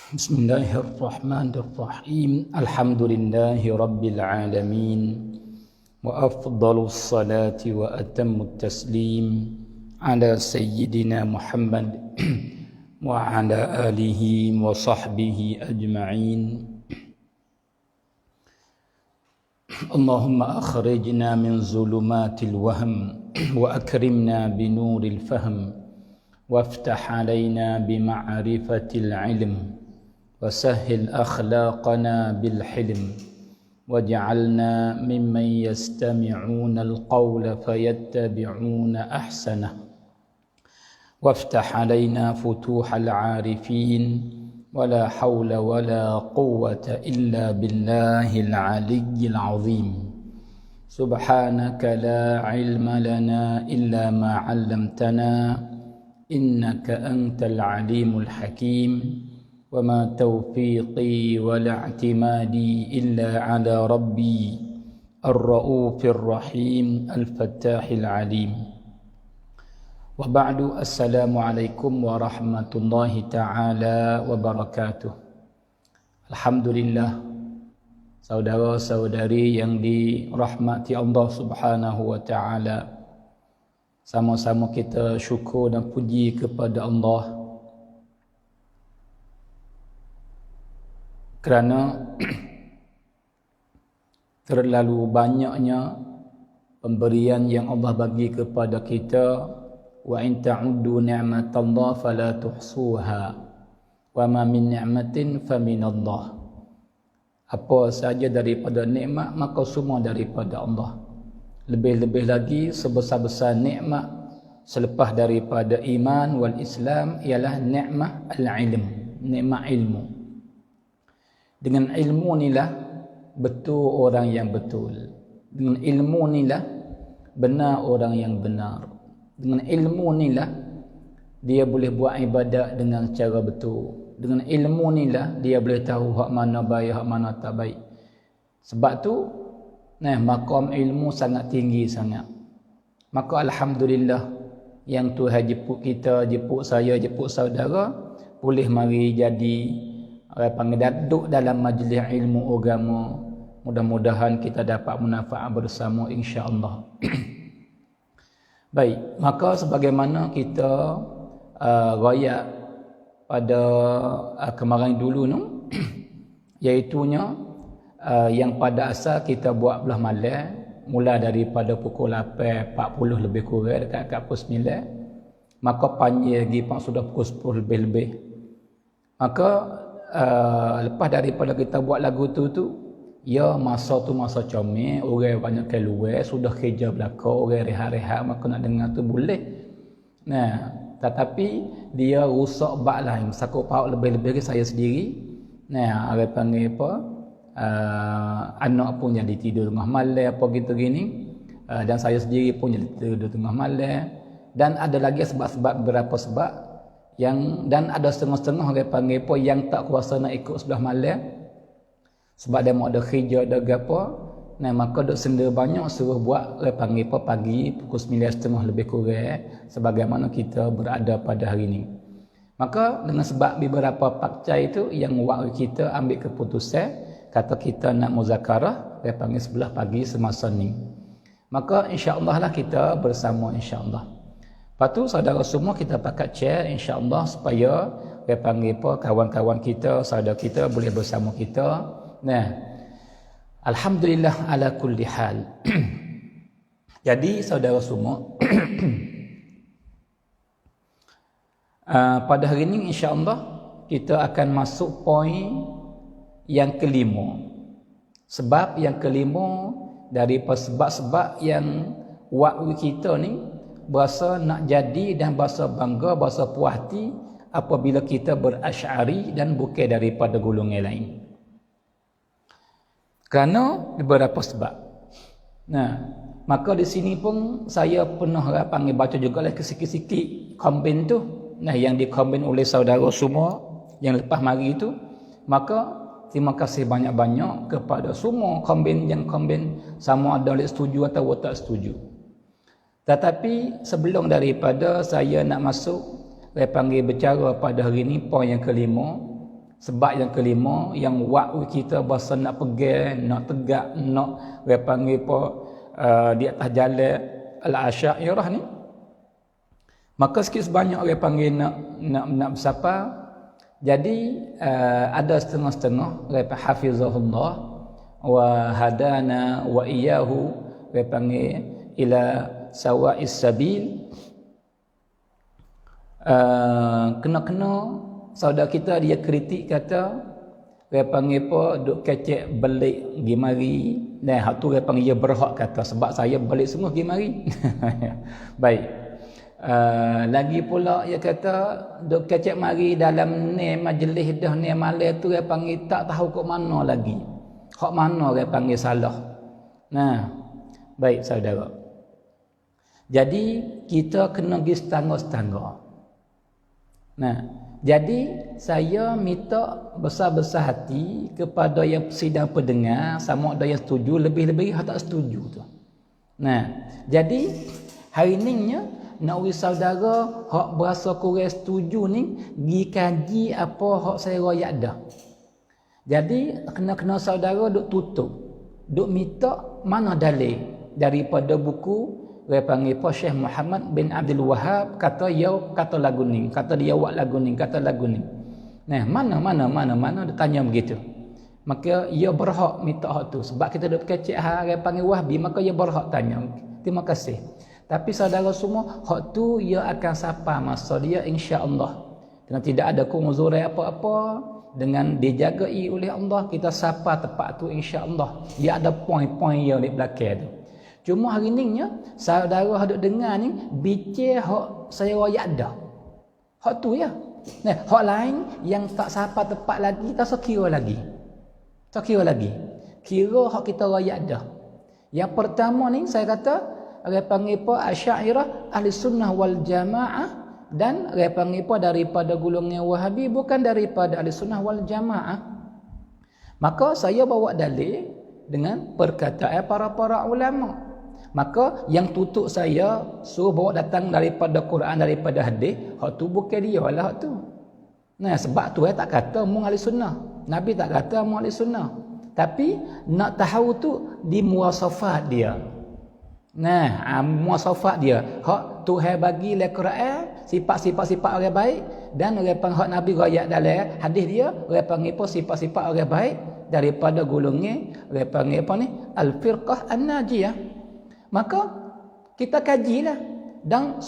Bismillahirrahmanirrahim. Alhamdulillahi rabbil alamin. Wa afdalus salati wa atammut taslim ala sayyidina Muhammad wa ala alihi wa sahbihi ajma'in. Allahumma akhrijna min zulumatil wahm wa akrimna binuril fahm waftah alaina bima'rifatil ilm وسهل أخلاقنا بالحلم واجعلنا ممن يستمعون القول فيتبعون أحسنه وافتح علينا فتوح العارفين ولا حول ولا قوة إلا بالله العلي العظيم سبحانك لا علم لنا إلا ما علمتنا إنك أنت العليم الحكيم وما توفيقي ولا اعتمادي إلا على ربي الرؤوف الرحيم الفتاح العليم وبعد السلام عليكم ورحمة الله تعالى وبركاته. Alhamdulillah, saudara-saudari yang dirahmati Allah Subhanahu wa taala, sama-sama kita syukur dan puji kepada Allah kerana terlalu banyaknya pemberian yang Allah bagi kepada kita. Wa in ta'uddu ni'matallah fala tuhsuha wa ma min ni'matin faminallah. Apa saja daripada nikmat maka semua daripada Allah. Lebih-lebih lagi sebesar-besar nikmat selepas daripada iman wal Islam ialah nikmat al-ilm, nikmat ilmu. Dengan ilmu inilah betul orang yang betul. Dengan ilmu inilah benar orang yang benar. Dengan ilmu inilah dia boleh buat ibadat dengan cara betul. Dengan ilmu inilah dia boleh tahu hak mana baik, hak mana tak baik. Sebab tu, maqam ilmu sangat tinggi sangat. Maka alhamdulillah yang Tuhan jemput kita, jemput saya, jemput saudara boleh mari jadi duduk dalam majlis ilmu agama. Mudah-mudahan kita dapat manfaat bersama insya-Allah. Baik, maka sebagaimana kita royak pada kemarin dulu tu, iaitunya yang pada asal kita buat belah malam, mula daripada pukul 8.40 lebih kurang dekat pukul 9, maka panjang lagi sudah pukul 10 lebih. Maka lepas daripada kita buat lagu tu ya masa tu masa comel, orang banyak keluar, sudah kerja belakang, orang rehat-rehat, maka nak dengar tu boleh. Tetapi dia rusak bak lain, sakut paut lebih-lebih saya sendiri. Orang panggil apa? Anak pun jadi tidur tengah malam apa gitu gini. Dan saya sendiri pun jadi tidur tengah malam. Dan ada lagi sebab-sebab, beberapa sebab dan ada setengah-setengah orang panggil apa yang tak kuasa nak ikut sebelah malam sebab dia mau ada kerja ada gapo, maka dok senda banyak suruh buat orang panggil apa pagi pukul 9.30 lebih kurang sebagaimana kita berada pada hari ini. Maka dengan sebab beberapa pakcai itu yang waktu kita ambil keputusan kata kita nak muzakarah orang panggil sebelah pagi semasa ni. Maka insya-Allah lah kita bersama insya-Allah. Lepas tu saudara semua kita pakat share insya-Allah supaya dia panggil apa kawan-kawan kita, saudara kita boleh bersama kita. Alhamdulillah ala kulli hal. Jadi saudara semua pada hari ini insya-Allah kita akan masuk poin yang kelima. Sebab yang kelima daripada sebab-sebab yang waktu kita ni berasa nak jadi dan berasa bangga, berasa puas hati apabila kita berasy'ari dan bukan daripada golongan lain. Kerana beberapa sebab. Maka di sini pun saya pernah panggil baca jugalah sikit-sikit kombin tu. Yang dikombin oleh saudara semua yang lepas mari itu. Maka terima kasih banyak-banyak kepada semua kombin yang kombin sama ada setuju atau tak setuju. Tetapi sebelum daripada saya nak masuk, saya panggil bercara pada hari ini, poin yang kelima, Sebab yang kelima, yang waktu kita bahasa nak pergi, nak tegak, nak dia panggil apa, di atas jalan al-Asy'ariyah ni, maka sikit sebanyak dia panggil nak bersapa. Jadi ada setengah-setengah dia panggil hafizahullah wa hadana wa iyyahu, dia panggil ila sawa'is sabil. Kena-kena saudara kita dia kritik kata dia panggil apa, duk kecek belik pergi mari. Nah, hak tu dia panggil dia berhak kata sebab saya belik semua pergi mari. Baik. Lagi pula dia kata duk kecek mari dalam ni majlis dah ni malam tu dia panggil tak tahu kok mana lagi. Hak mana dia panggil salah. Nah, baik saudara. Jadi kita kena pergi setangga-setangga. Nah, jadi saya minta besar-besar hati kepada yang sidang pendengar, sama ada yang setuju, lebih-lebih yang tak setuju tu. Nah, jadi hari ni nak uji saudara hak berasa kurang setuju ni pergi kaji apa hak saya royak dah. Jadi kena saudara duk tutup, duk minta mana dalil daripada buku dia panggil apa, Syekh Muhammad bin Abdul Wahab kata ya kata lagu ni, kata dia buat lagu ni, kata lagu ni. Nah, mana dia tanya begitu. Maka ia berhak minta hak tu sebab kita dah kecek dia panggil Wahbi, maka ia berhak tanya. Terima kasih. Tapi saudara semua, hak tu ia akan sapa masa dia insya-Allah. Dengan tidak ada kemuzuran apa-apa, dengan dijagai oleh Allah, kita sapa tepat tu insya-Allah. Dia ada poin-poin yang di belakang tu. Cuma hari ni saudara hadut dengar ni bicara hak saya royak dah. Hak tu ya. Nah, hak lain yang tak sapa tepat lagi, tak sekira lagi. Tak kira lagi. Kira hak kita royak dah. Yang pertama ni saya kata dia panggil apa, Asy'ariyah ahli sunnah wal jamaah, dan dia panggil apa, daripada golongan Wahabi, bukan daripada ahli sunnah wal jamaah. Maka saya bawa dalil dengan perkataan para ulama. Maka yang tutup saya suruh bawa datang daripada Quran, daripada hadis, hak tu bukan dia lah hak tu. Nah, sebab tu tak kata mu ahli sunnah. Nabi tak kata mu ahli sunnah. Tapi nak tahu tu di muwasafat dia. Nah, muwasafat dia. Hak Tuhan bagi dalam Quran, sifat-sifat orang baik, dan orang panggil hak Nabi royak dalam hadis dia, orang panggil apa, sifat-sifat orang baik daripada golongan orang panggil apa ni, al-firqah an-najiyah. Maka kita kajilah, dan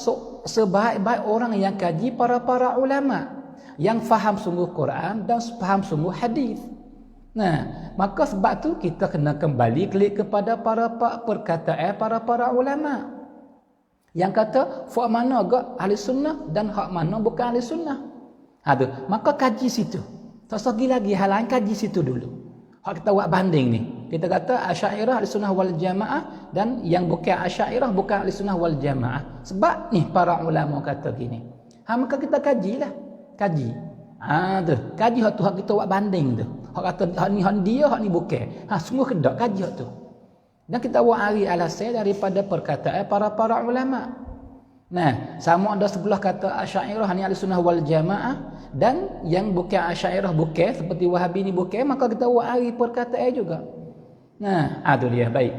sebaik-baik orang yang kaji para ulama yang faham sungguh Quran dan faham sungguh hadis. Nah, maka sebab tu kita kena kembali klik kepada perkataan para ulama yang kata hak mana agak ahli sunnah dan hak mana bukan ahli sunnah. Maka kaji situ. Tak sagi lagi hal lain, kaji situ dulu. Hak kita buat banding ni. Kita kata Asy'ariyah ahli sunnah wal jamaah, dan yang bukan Asy'ariyah bukan ahli sunnah wal jamaah. Sebab ni para ulama kata gini. Maka kita kajilah. Kaji. Tu. Kaji hak tu, hak kita buat banding tu. Hak kata hak ni dia, hak ni bukan. Semua kedak kaji hak tu. Dan kita buat hari alasan daripada perkataan para ulama. Nah, sama ada sebelah kata Asy'ariyah ni ahli sunnah wal jamaah, dan yang bukan Asy'ariyah bukan, seperti Wahabi ni bukan, maka kita buat hari perkataan juga. Nah, tu dia. Baik.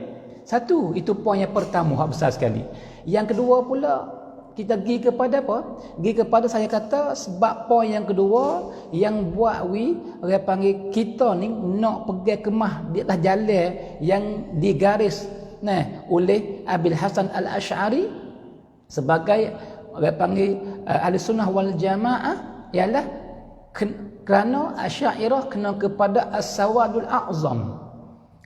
Satu, itu poin yang pertama, hak besar sekali. Yang kedua pula, kita pergi kepada apa? Pergi kepada saya kata sebab poin yang kedua yang buat orang panggil kita ni nak pergi kemah di atas jalan yang digaris oleh Abil Hasan Al-Asy'ari sebagai orang panggil ahli sunnah wal jamaah, ialah kerana Asy'ariyah kena kepada as-sawadul a'zam.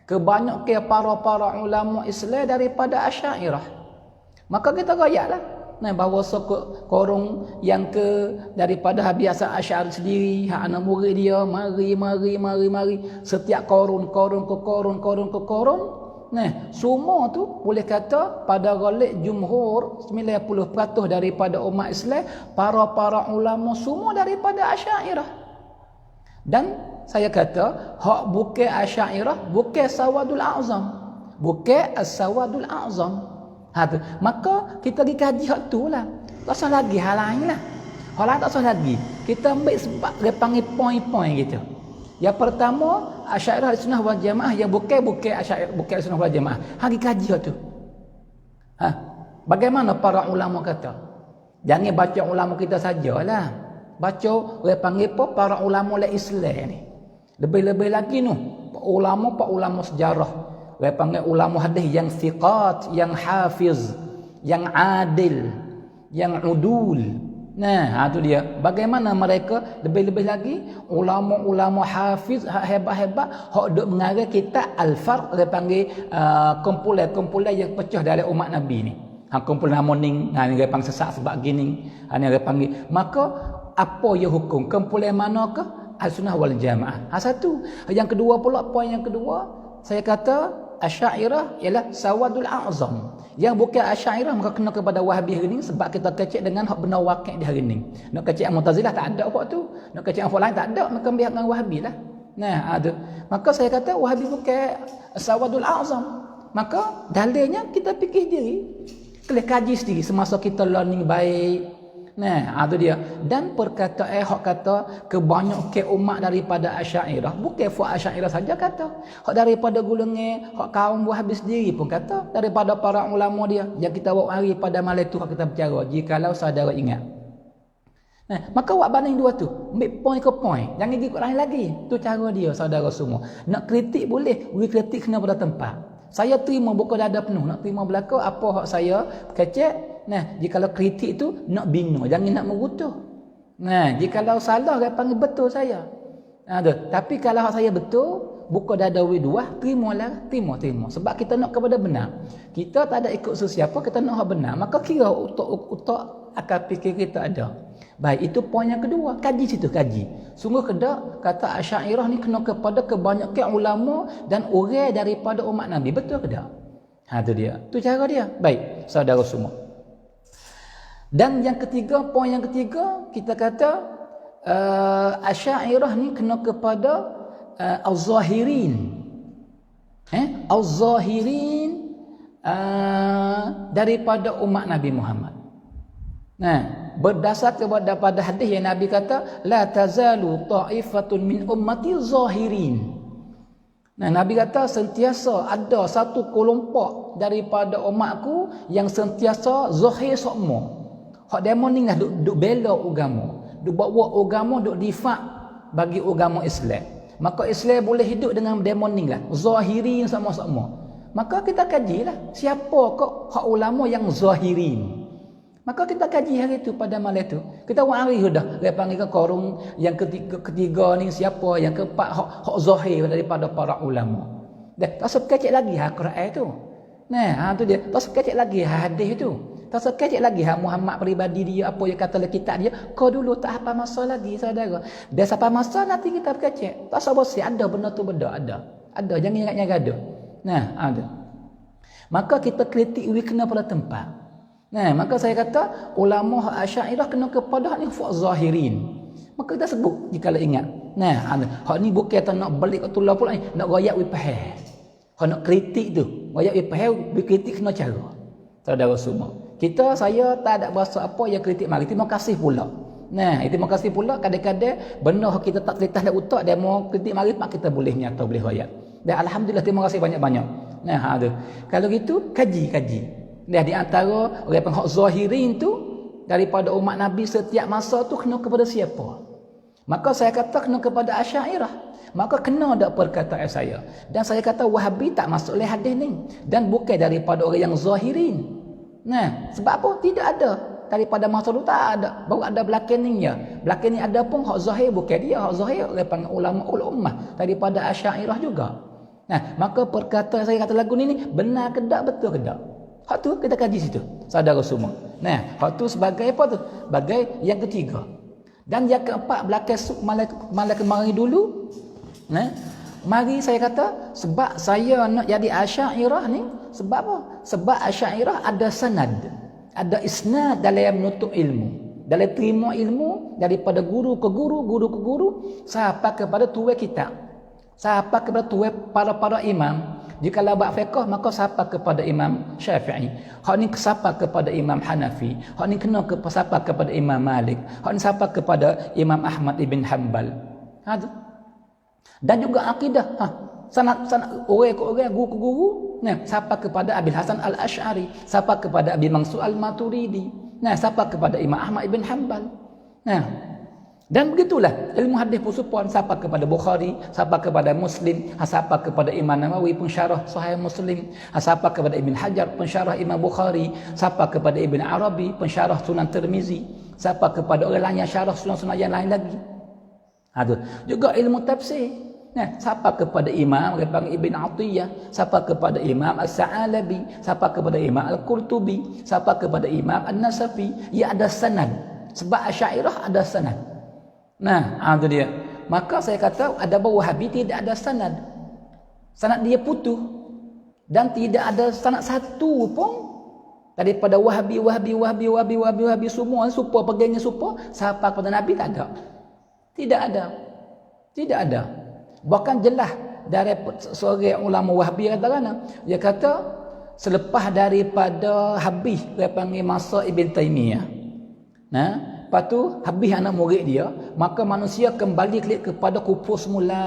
Kebanyakan para ulama Islam daripada Asy'ariyah. Maka kita royaklah bahawa sokok korong yang daripada Habib Hasan Asy'ari sendiri, hak anak murid dia mari setiap korun. Semua tu boleh kata pada ghalib jumhur 90% daripada umat Islam, para ulama semua daripada Asy'ariyah. Dan saya kata hak bukan Asy'ariyah, bukan sawadul a'zam, bukan as-sawadul a'zam. Maka kita pergi kaji hak tu lah. Tak usah lagi hal lain lah. Hal lain tak usah lagi. Kita ambil sebab dia panggil poin-poin gitu. Yang pertama, Asy'ariyah Sunnah wal Jamaah yang bukan Asy'ariyah, bukan Sunnah wal Jamaah. Hari kaji tu. Bagaimana para ulama kata? Jangan baca ulama kita sajalah. Baca dia panggil apa? Para ulama Islam ni. Lebih-lebih lagi nu, pak ulama sejarah. Dia panggil ulama hadis yang thiqat, yang hafiz, yang adil, yang udul. Nah, tu dia. Bagaimana mereka lebih-lebih lagi ulama-ulama hafiz hebat-hebat hok duk mengarang kitab Al-Farq, dia panggil kumpulan-kumpulan yang pecah dari umat Nabi ni. Kumpulan harmoning, dia panggil sesak sebab gini. Dia panggil. Maka apa ya hukum? Kumpulan manakah? Al-Sunnah wal Jamaah. Satu. Yang kedua pula, poin yang kedua, saya kata Asy'ariyah ialah sawadul a'zam. Yang bukan Asy'ariyah maka kena kepada Wahabi hari ni sebab kita kecek dengan hak benar wakil di hari ni. Nak kecek Mu'tazilah tak ada apa tu. Nak kecek apa lain tak ada, maka biar dengan Wahabi lah. Nah, ada. Maka saya kata Wahabi bukan sawadul a'zam. Maka dalilnya kita fikir diri. Kena kaji sendiri semasa kita learning baik. Nah, itu dia. Dan perkataan hak kata kebanyakan umat daripada Asy'ariyah, bukan fuad Asy'ariyah saja kata. Hak daripada golongan hak kaum Wahabi sendiri pun kata, daripada para ulama dia. Yang kita bawa hari pada malam tu hak kita bercara, jikalau saudara ingat. Nah, maka awak banding dua tu, ambil point ke point. Jangan ikut lain lagi. Tu cara dia saudara semua. Nak kritik boleh, beri kritik kena pada tempat. Saya terima bukan dada penuh, nak terima belaka apa hak saya kecek. Nah, jikalau kritik tu nak bina, jangan nak merutuh. Nah, jikalau salah dia panggil betul saya. Tapi kalau hak saya betul, buka dada dua, terimalah, terima. Sebab kita nak kepada benar. Kita tak ada ikut sesiapa, kita nak hak benar. Maka kira utak akal fikir kita ada. Baik, itu poin yang kedua. Kaji situ, kaji. Sungguh kedak kata Asy'ariyah ni kena kepada kebanyakan ulama dan orang daripada umat Nabi. Betul ke tak? Itu dia. Itu cara dia. Baik, saudara semua. Dan yang ketiga, poin yang ketiga, kita kata Asy'ariyah ni kena kepada al-zahirin. Al-zahirin daripada umat Nabi Muhammad. Nah, berdasar kepada pada hadis yang Nabi kata la tazalu ta'ifatun min ummati zahirin. Nah, Nabi kata sentiasa ada satu kelompok daripada umatku yang sentiasa zahir semua. Hak demo ni lah duk bela agama, duk bawa agama, duk difak bagi agama Islam. Maka Islam boleh hidup dengan demo ni lah, zahirin sama-sama. Maka kita kajilah siapa kok hak ulama yang zahirin. Maka kita kaji hari tu pada malam tu. Kita wari dah. Dia panggil ke korung yang ketiga ni siapa, yang keempat hak zahir daripada para ulama. Dah tak sekecek lagi Quran tu. Nah, tu dia. Tak sekecek lagi hadis tu. Tak sekecek lagi Muhammad peribadi dia, apa yang kata dalam kitab dia. Kau dulu tak apa masa lagi saudara. Dah sampai masa nanti kita berkecek. Tak sabar si ada benda tu benda ada. Ada, jangan ingatnya ada. Nah, ada. Maka kita kritik kena pada tempat. Nah, maka saya kata ulama Asy'ariyah kena kepada ni fuad zahirin. Maka kita sebut jikalau ingat. Nah, hak ni bukan tak nak balik ke tulah pula ni, nak royak we faham. Hak nak kritik tu, royak we faham, we kritik kena cara. Saudara semua. Saya tak ada bahasa apa yang kritik mari. Terima kasih pula. Nah, terima kasih pula kadang-kadang benda kita tak cerita dak utak demo kritik mari pak kita boleh nyata boleh royak. Dan alhamdulillah terima kasih banyak-banyak. Nah, ada. Kalau gitu kaji. Dia di antara orang penghak zahirin tu daripada umat Nabi setiap masa tu kena kepada siapa? Maka saya kata kena kepada Asy'ariyah. Maka kena tak perkataan saya. Dan saya kata Wahabi tak masuk oleh hadis ni dan bukan daripada orang yang zahirin. Nah, sebab apa? Tidak ada. Daripada masa tu tak ada. Baru ada belakang ni ya. Belakang ni ada pun hak zahir bukan dia. Hak zahir oleh panggil ulama ummah daripada Asy'ariyah juga. Nah, maka perkataan saya kata lagu ni benar ke tak, betul ke tak? Hak tu kita kaji situ, saudara semua. Nah, hak tu sebagai apa tu? Sebagai yang ketiga. Dan yang keempat belakang malam kemarin dulu. Nah, mari saya kata sebab saya nak jadi Asy'ariyah ni sebab apa? Sebab Asy'ariyah ada sanad, ada isnad dalam menuntut ilmu, dalam terima ilmu daripada guru ke guru sampai kepada tuan kitab, sampai kepada tuan para imam, Jika buat fiqh maka sapa kepada Imam Syafi'i. Hak ni sapa kepada Imam Hanafi. Hak ni kena sapa kepada Imam Malik. Hak ni sapa kepada Imam Ahmad ibn Hanbal. Ha tu. Dan juga akidah. Sanad orang-orang guru-guru, nah, sapa kepada Abil Hasan Al-Asy'ari, sapa kepada Abi Mansur Al-Maturidi, nah, sapa kepada Imam Ahmad ibn Hanbal. Nah, dan begitulah ilmu hadis pun supaya sapa kepada Bukhari, sapa kepada Muslim, sapa kepada Imam Nawawi pensyarah Sahih Muslim, sapa kepada Ibn Hajar pensyarah Imam Bukhari, sapa kepada Ibn Arabi pensyarah Sunan Tirmizi, sapa kepada orang lain yang syarah sunan-sunan yang lain lagi. Juga ilmu tafsir. Nah, sapa kepada Imam Ibn Atiyah, sapa kepada Imam As-Sa'alabi, sapa kepada Imam Al-Qurtubi, sapa kepada Imam An-Nasafi. Ya ada sanad. Sebab Asy'ariyah ada sanad. Nah, itu dia. Maka saya kata ada Wahabi tidak ada sanad. Sanad dia putus. Dan tidak ada sanad satu pun daripada Wahabi semua supaya pegangnya supaya sapa kepada Nabi tak ada. Tidak ada. Bahkan jelas dari seorang ulama Wahhabi kata dia kata selepas daripada habis dia panggil masa Ibn Taymiyah. Nah, lepas tu habis anak murid dia, maka manusia kembali kepada kufur semula.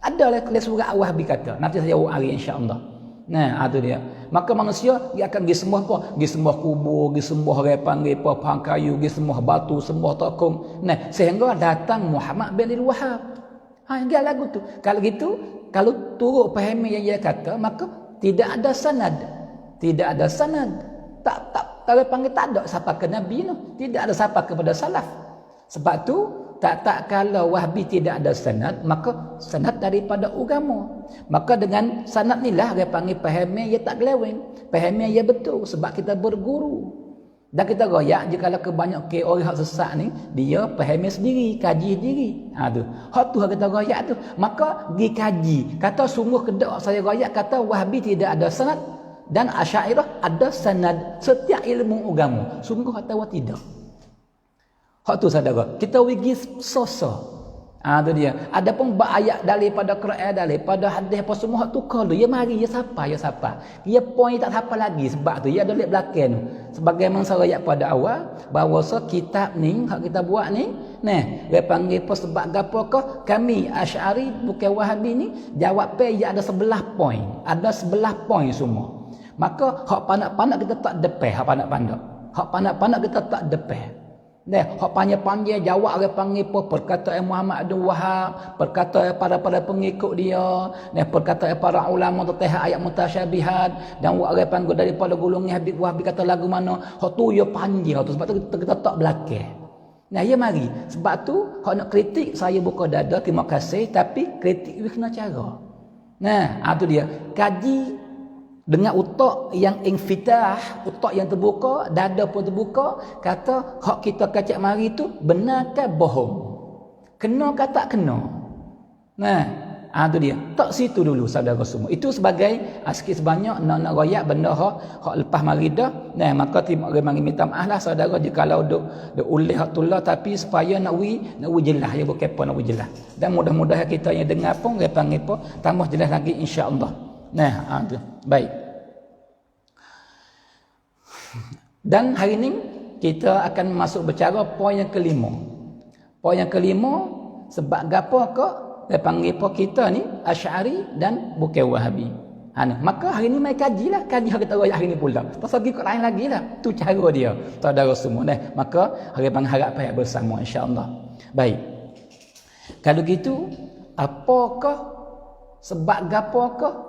Ada kelas surat Wahhabi kata. Nanti saya hari insya-Allah. Nah, itu dia. Maka manusia dia akan pergi sembah apa? Pergi sembah kubur, pergi sembah orang panggil apa pohon kayu, pergi sembah batu, sembah tokong. Nah, sehingga datang Muhammad bin Abdul Wahhab. Ingat lagu tu. Kalau gitu, kalau turut pahami yang dia kata, maka tidak ada sanad. Tidak ada sanad. Tak kalau panggil tak ada siapa ke Nabi tu. Tidak ada siapa kepada salaf. Sebab tu tak kalau Wahhabi tidak ada sanad, maka sanad daripada agama. Maka dengan sanad inilah dia panggil pahami yang tak geleweng. Pahami yang betul sebab kita berguru. Dan kita royak jika kebanyak orang yang sesat ni, dia fahami sendiri, kaji sendiri. Tu. Hak tu kita royak tu. Maka pergi kaji. Kata sungguh kedak saya royak kata Wahhabi tidak ada sanad dan Asy'ariyah ada sanad setiap ilmu agama. Sungguh kata tidak. Hak tu saudara. Kita pergi sosa. Tu dia. Adapun ayat daripada Quran, daripada hadis apa semua hak tu kalau ya mari ya siapa. Dia point tak siapa lagi sebab tu ya ada lihat belakang tu. Sebagaimana saya ayat pada awal bahawa kitab ni hak kita buat ni, dia panggil apa sebab gapokah kami Asy'ari bukan Wahhabi ni jawab ya ada 11 point. Ada 11 point semua. Maka hak panak-panak kita tak depan, hak panak-panak. Hak panak-panak kita tak depan. Hak panjang-panjang jawab orang panggil apa perkataan Muhammad Abdul Wahhab, perkataan para pengikut dia, perkataan para ulama tentang ayat mutasyabihat dan orang panggil daripada golongan Habib Wahhabi kata lagu mana. Hak tu ya panjang tu sebab tu kita tak belakang. Ya mari. Sebab tu hak nak kritik saya buka dada terima kasih tapi kritik dia kena cara. Tu dia. Kaji dengan utak yang infitah, utak yang terbuka, dada pun terbuka, kata hak kita kacak mari tu benar ke bohong? Kena ke tak kena? Tu dia. Tak situ dulu saudara semua. Itu sebagai sikit sebanyak nak royak benda hak lepas mari dah. Maka terima orang mari minta maaf lah saudara jika kalau duk ulih hak tulah tapi supaya nak jelas ya bukan apa nak jelas. Dan mudah-mudahan kita yang dengar pun dia panggil apa tambah jelas lagi insya-Allah. Tu. Baik. Dan hari ini kita akan masuk bicara poin yang kelima. Poin yang kelima sebab gapo kok dia panggil apa kita ni Asy'ari dan bukan Wahhabi. Maka hari ini mai kajilah, kaji kita royak hari ini pula. Pasal ikut lain lagi lah. Tu cara dia. Saudara semua maka hari harap payah bersama insya-Allah. Baik. Kalau gitu apakah sebab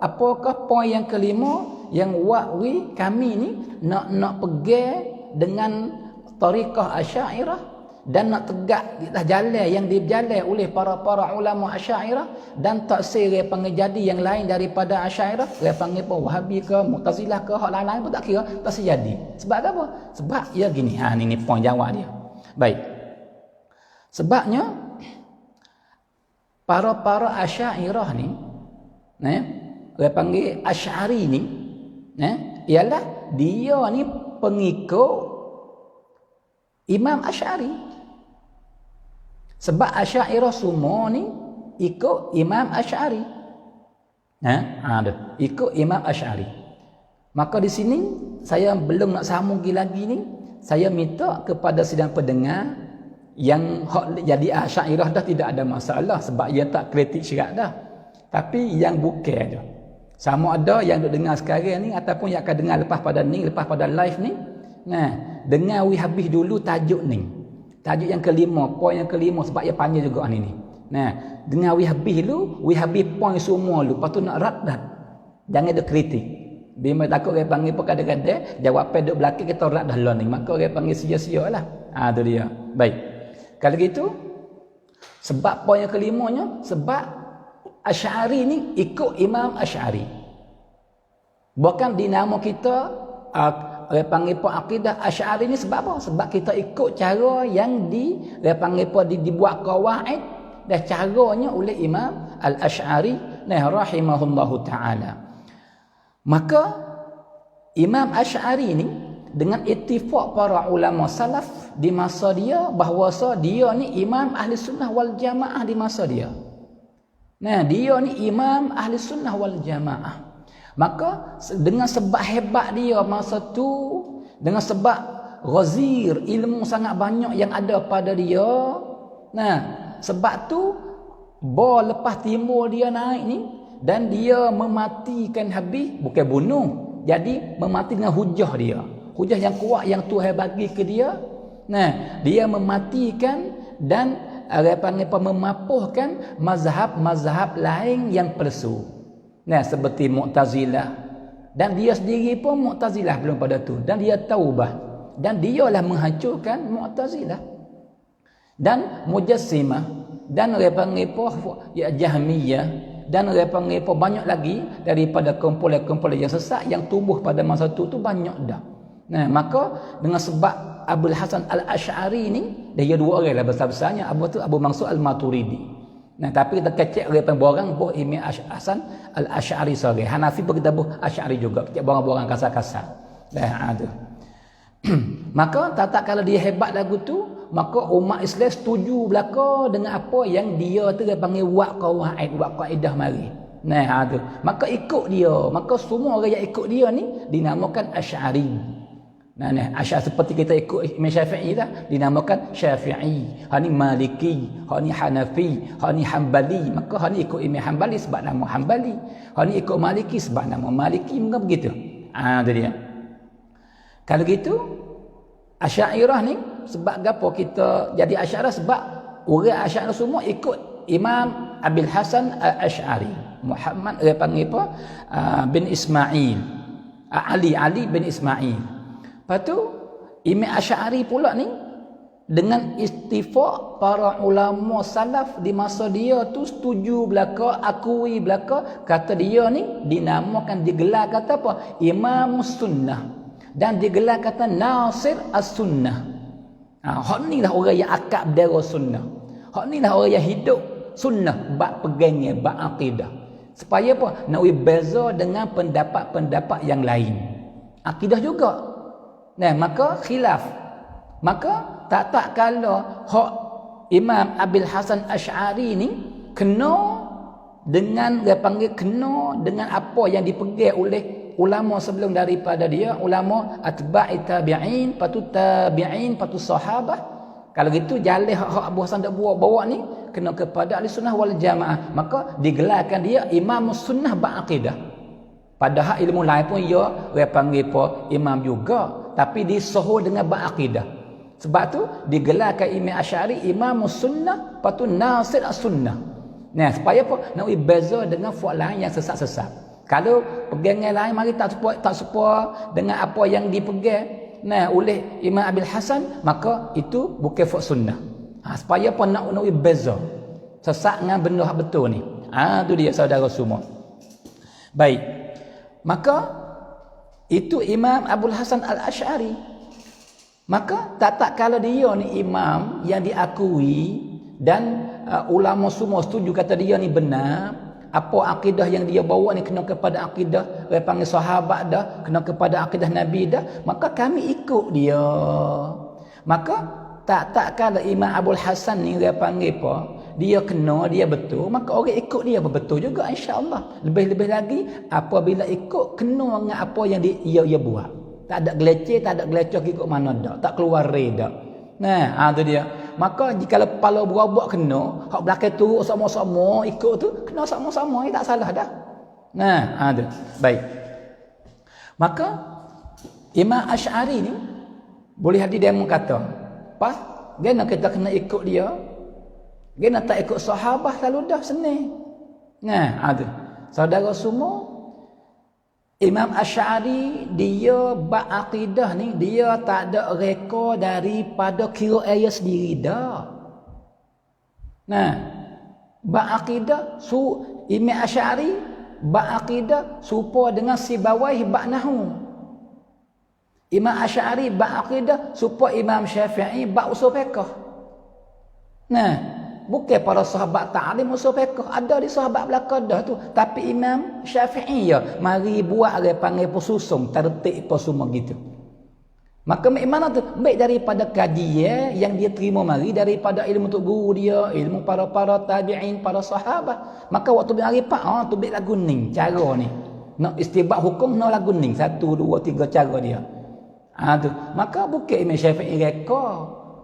apakah poin yang kelima yang wakwi kami ni nak pegang dengan tariqah Asy'ariyah dan nak tegak di atas jalan yang dijalan oleh para ulama Asy'ariyah dan taksir dia panggil jadi yang lain daripada Asy'ariyah dia panggil apa Wahhabi ke Mu'tazilah ke hak lain-lain pun tak kira tak jadi. Sebab apa? Sebab ya gini. Ini poin jawab dia. Baik. Sebabnya para Asy'ariyah ni dia panggil Asy'ari ni ialah dia ni pengikut Imam Asy'ari. Sebab Asy'ariyah semua ni ikut Imam Asy'ari. Ikut Imam Asy'ari. Maka di sini saya belum nak sambung lagi ni, saya minta kepada sidang pendengar yang jadi Asy'ariyah dah tidak ada masalah sebab ia tak kritik syirak dah. Tapi yang bukan tu, sama ada yang duk dengar sekarang ni ataupun yang akan dengar lepas pada live ni, dengar habis dulu tajuk ni. Tajuk yang kelima, poin yang kelima sebab ia panjang juga ni. Dengar habis dulu, habis poin semua dulu, lepas tu nak rat. Jangan ada kritik. Bila takut orang panggil pun kadang-kadang jawapan duk belakang kita rat dah lah ni, maka orang panggil sia-sia lah. Tu dia. Baik. Kalau gitu, sebab poin yang kelimanya, sebab Asy'ari ni ikut Imam Asy'ari. Bukan dinamo kita orang panggil pun akidah Asy'ari ni sebab apa? Sebab kita ikut cara yang orang panggil pun dibuat qawaid dan caranya oleh Imam Al-Asy'ari rahimahullahu taala. Maka Imam Asy'ari ni dengan ittifaq para ulama salaf di masa dia bahawa dia ni imam ahli sunnah wal jamaah di masa dia. Dia ni imam ahli sunnah wal jamaah. Maka dengan sebab hebat dia masa tu, dengan sebab ghazir ilmu sangat banyak yang ada pada dia, sebab tu lepas timbul dia naik ni dan dia mematikan habis, bukan bunuh, jadi memati dengan hujah dia, hujah yang kuat yang Tuhan bagi ke dia. Dia mematikan dan memapuhkan mazhab-mazhab lain yang palsu. Seperti Mu'tazilah, dan dia sendiri pun Mu'tazilah belum pada tu, dan dia taubah, dan dialah menghancurkan Mu'tazilah dan Mujassimah dan Jahmiyah dan banyak lagi daripada kumpulan-kumpulan yang sesat yang tumbuh pada masa tu banyak dah. Maka dengan sebab Abul Hasan Al-Asy'ari ni, dia dua orang lah besar-besarnya, Abu Mansur Al-Maturidi. Tapi kita kecek orang buh Imam Hasan Al-Asy'ari seorang. Hanafi pun kita buh Asy'ari juga, kecek borang-borang kasar-kasar. Tu. Maka tak kalau dia hebat lagu tu, maka umat Islam setuju belaka dengan apa yang dia tu dia panggil buat kaedah mari. Tu. Maka ikut dia. Maka semua orang yang ikut dia ni dinamakan Asy'ari. Asy'ari seperti kita ikut Imam Syafi'i dah, dinamakan Syafi'i. Hani Maliki, hani Hanafi, hani Hambali. Maka hani ikut Imam Hambali sebab nama Hambali. Hani ikut Maliki sebab nama Maliki. Maka begitu. Tu dia. Kalau gitu, Asy'ariyah ni sebab gapo kita jadi Asy'ariyah? Sebab orang Asy'ariyah semua ikut Imam Abil Hasan Al-Asy'ari. Muhammad panggil apa? Bin Ismail. Ali bin Ismail. Lepas tu Imam Asy'ari pula ni dengan istifaq para ulama salaf di masa dia tu setuju belaka, akui belaka, kata dia ni dinamakan, digelar kata apa? Imam Sunnah, dan digelar kata Nasir As-Sunnah. Hak ni lah orang yang akad bendera sunnah. Hak ni lah orang yang hidup sunnah, bab pegangnya, bab akidah. Supaya apa? Nak beza dengan pendapat-pendapat yang lain. Akidah juga. Maka khilaf. Maka tak kalau hak Imam Abil Hasan Asy'ari ni kena dengan dia panggil kena dengan apa yang dipegang oleh ulama sebelum daripada dia, ulama atba'i tabi'in, patut tabi'in, patut sahabah. Kalau gitu jalan hak Abu Hasan dak bawa ni kena kepada ahli sunnah wal jamaah, maka digelarkan dia imam sunnah ba'aqidah. Padahal ilmu lain pun dia panggil apa imam juga, tapi disohor dengan ba'aqidah. Sebab tu digelarkan Imam Asy'ari imam sunnah, patut nasir as-sunnah. Supaya apa? Nak beza dengan fuak lain yang sesat-sesat. Kalau pegangan lain mari tak serupa dengan apa yang dipegang oleh Imam Abil Hasan, maka itu bukan fuak sunnah. Supaya apa? Nak beza sesat dengan benda yang betul ni. Tu dia saudara semua. Baik. Maka itu Imam Abul Hasan Al-Asy'ari. Maka tak kalau dia ni imam yang diakui dan ulama semua setuju kata dia ni benar, apa akidah yang dia bawa ni kena kepada akidah orang panggil sahabat dah, kena kepada akidah Nabi dah, maka kami ikut dia. Maka tak kalau Imam Abul Hasan ni orang panggil apa, dia kena, dia betul, maka orang ikut dia betul juga insya-Allah. Lebih-lebih lagi apabila ikut kena dengan apa yang dia buat. Tak ada geleceh, tak ada geleceh ikut mana dak, tak keluar dak. Nah, tu dia. Maka jika kepala buat kena, hak belakang turut sama-sama ikut tu, kena sama-sama, tak salah dah. Nah, tu. Baik. Maka Imam Asy'ari ni boleh hadir dia kata, "Pas, gana kita kena ikut dia. Gana tak ikut sahabat lalu dah senang." Nah, tu. Saudara semua, Imam Asy'ari dia berakidah ni dia tak ada reka daripada kira dia sendiri dah. Nah, berakidah Imam Asy'ari berakidah serupa dengan si bawah bab nahwu. Imam Asy'ari berakidah serupa Imam Syafi'i bab usul fiqh. Nah, bukan para sahabat ta'lim usul fiqh, ada di sahabat belakang dah tu, tapi Imam Syafi'i ya mari buat dia panggil pesusung tertib apa semua gitu. Maka mana tu baik daripada kajian yang dia terima mari daripada ilmu tok guru dia, ilmu para tabi'in, para sahabat. Maka waktu mari pak tu baik lagu ning cara ni. Nak istibak hukum nak lagu ning 1 2 3 cara dia. Tu. Maka bukan Imam Syafi'i reka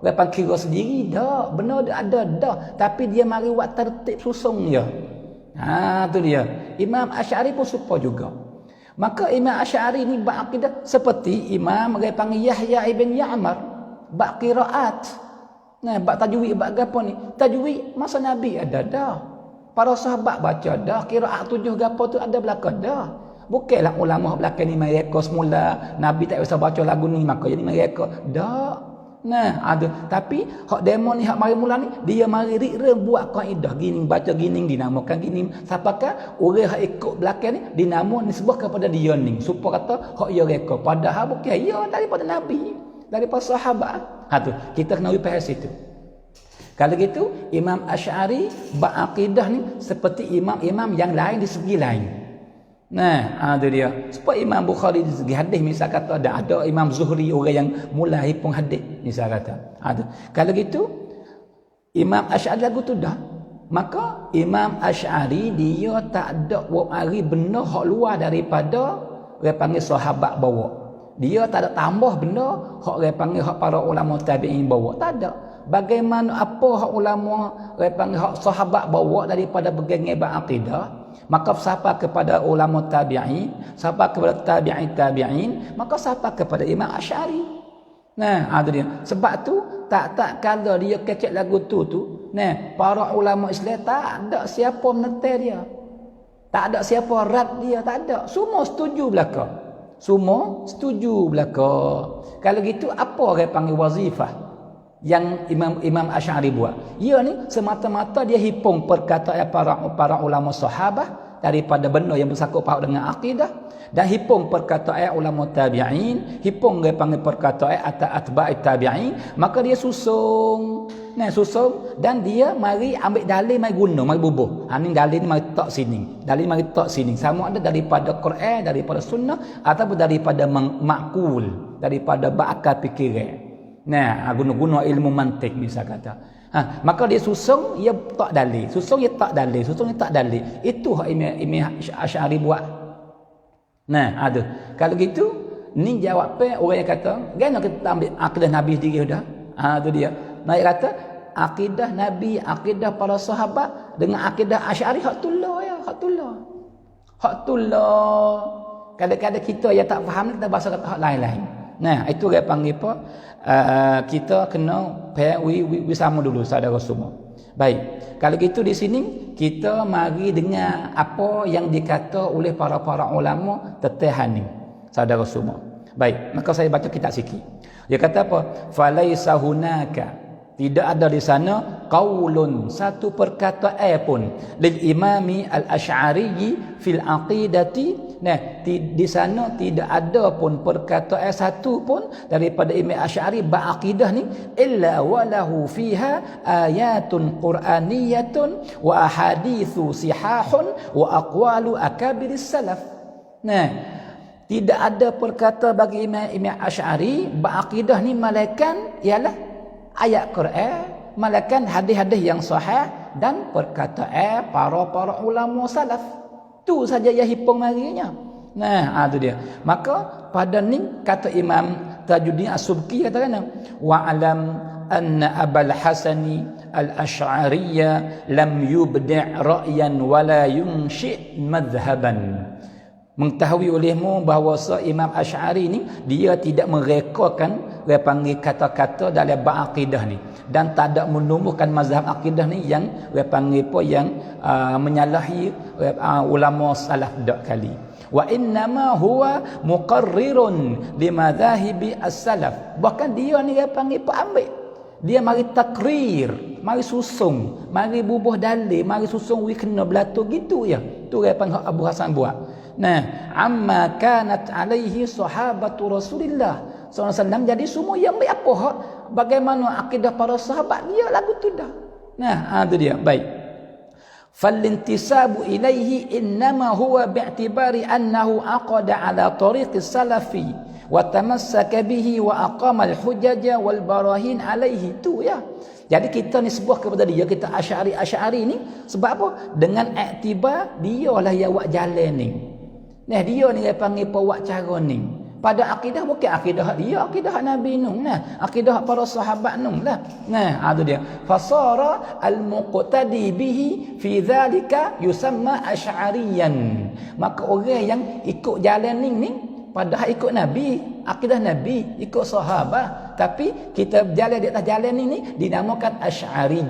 lepas kira sendiri dah, benar dia ada dah, tapi dia mari buat tertib susung dia. Tu dia. Imam Asy'ari pun serupa juga. Maka Imam Asy'ari ni berakidah seperti Imam panggil Yahya ibn Ya'mar bab qiraat. Nah, bab tajwid bab gapo ni? Tajwid masa Nabi ada dah. Para sahabat baca dah, qiraat 7 gapo tu ada belakang dah. Bukanlah ulama belakang ni mereka semula Nabi tak usah baca lagu ni maka jadi mereka dah. Nah, ada. Tapi hak demo ni hak mari mula ni dia mari rikre buat kaedah gini, baca gini dinamakan gini. Siapakah orang hak ikut belakang ni dinamo nisbah kepada dia ni. Supaya kata hak ya reka padahal bukan ya daripada Nabi, daripada sahabat. Tu kita kena faham situ. Kalau gitu Imam Asy'ari berakidah ni seperti imam-imam yang lain di segi lain. Nah, tu dia. Sebab Imam Bukhari di segi hadis misal kata ada Imam Zuhri orang yang mulai hipung hadis misal kata. Tu. Kalau gitu Imam Asy'ari lagu tu dah. Maka Imam Asy'ari dia tak ada buat hari benda hak luar daripada orang panggil sahabat bawa. Dia tak ada tambah benda hak orang panggil hak para ulama tabi'in bawa. Tak ada. Bagaimana apa hak ulama orang panggil hak sahabat bawa daripada bergengai berakidah, maka siapa kepada ulama tabi'in, siapa kepada tabi'in, maka siapa kepada Imam Asy'ari. Nah, ada dia. Sebab tu tak kalau dia kecek lagu tu, nah, para ulama Islam tak ada siapa menetel dia. Tak ada siapa rad dia, tak ada. Semua setuju belaka. Semua setuju belaka. Kalau gitu apa orang panggil wazifah yang Imam Asy'ari buat? Ia ni semata-mata dia hipung perkataan para ulama sahabat daripada benda yang bersangkut paut dengan akidah, dan hipung perkataan ulama tabi'in, hipung dia panggil perkataan atba'i tabi'in, maka dia susung. Nah, susung dan dia mari ambil dalil mari guna, mari bubuh. Ni dalil ni mari tak sini. Dalil mari tak sini. Sama ada daripada Quran, daripada sunnah ataupun daripada makul, daripada bakal fikiran. Nah, guna-guna ilmu mantik misal kata. Maka dia susung, dia tak dalil. Susung dia tak dalil. Susung dia tak dalil. Itu hak Imam Asy'ari buat. Nah, ada. Kalau gitu, ni jawab orang yang kata, "Gana kita ambil akidah Nabi sendiri dah." Tu dia. Naik kata akidah Nabi, akidah para sahabat dengan akidah Asy'ari hak tulah ya, hak tulah. Hak tulah. Kadang-kadang kita yang tak faham kita bahasa kata hak lain-lain. Nah, itu dia panggil apa? Kita kena sama dulu saudara semua. Baik. Kalau gitu di sini kita mari dengar apa yang dikata oleh para ulama tentang ni saudara semua. Baik, maka saya baca kitab sikit. Dia kata apa? Falaisa hunaka, tidak ada di sana qaulun, satu perkataan pun, lil imami al-Asy'ari fil aqidati. Nah, di sana tidak ada pun perkataan satu pun daripada Imam Asy'ari ba'aqidah ni illa walahu fiha ayatun qur'aniyatun wa ahaditsu sihahun wa aqwalu akabiris salaf. Nah, tidak ada perkata bagi Imam Asy'ari ba'aqidah ni malaikan ialah ayat Quran, malaikan hadis-hadis yang sahih dan perkataan para ulama salaf. Tu saja yang hipung marinya. Nah, tu dia. Maka pada ni kata Imam Tajuddin As-Subki katakan wa alam anna Abul Hasani Al-Asy'ariyya lam yubdi' ra'yan wa la yunshi' madhhaban. Mengetahui olehmu bahawa Imam Asy'ari ni dia tidak merekokan dia panggil kata-kata dalam bab akidah ni dan tak ada menumbuhkan mazhab akidah ni yang dia panggil apa yang menyalahi ulama salaf dak kali. Wa innama huwa muqarrirun limadhahibi as-salaf. Bahkan dia ni dia panggil ambil. Dia mari takrir, mari susung, mari bubuh dalil, mari susung wi kena belatu gitu ya. Tu dia panggil Abu Hasan buat. Nah, amma kanat alaihi sahabatu Rasulillah sallallahu alaihi wasallam. Jadi semua yang baik apa hak bagaimana akidah para sahabat dia lagu tu dah. Nah, tu dia. Baik. Falintisabu ilaihi innama huwa bi'tibari annahu aqada ala tariqis salafi wa tamassaka bihi wa aqama al-hujaja wal barahin alaihi. Tu ya. Jadi kita ni sebuah kepada dia, kita Asy'ari ni sebab apa? Dengan iktibar dialah yang buat jalan ni. Nah, dia ni dia panggil buat cara ni. Pada akidah bukan akidah dia, akidah Nabi Nuh. Nah, akidah para sahabat Nuh lah. Nah, tu dia. Fasara al-muqtadi bihi fi dzalika yusamma asy'ariyan. Maka orang yang ikut jalan ni padahal ikut Nabi, akidah Nabi, ikut sahabat, tapi kita berjalan di atas jalan ni dinamakan Asy'ari.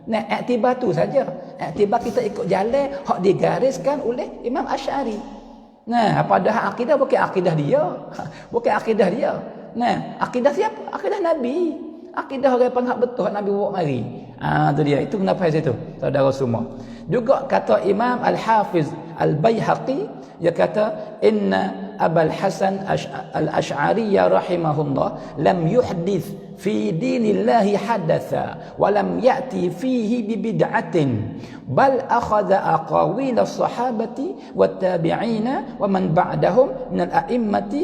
Nah, iktibar tu saja. Iktibar kita ikut jalan hak digariskan oleh Imam Asy'ari. Nah, padahal akidah bukan akidah dia. Bukan akidah dia. Nah, akidah siapa? Akidah Nabi. Akidah orang panggil betul Nabi bawa mari. Tu dia. Itu kenapa situ, saudara semua. Juga kata Imam Al-Hafiz Al-Baihaqi, dia kata inna Abul Hasan Al-Asy'ari rahimahullah lam yuhdith fi dinillahi hadatha wa lam ya'ti fihi bi bid'atin bal akhadha aqawil as-sahabati wat tabi'ina wa man ba'dahum min al-a'immati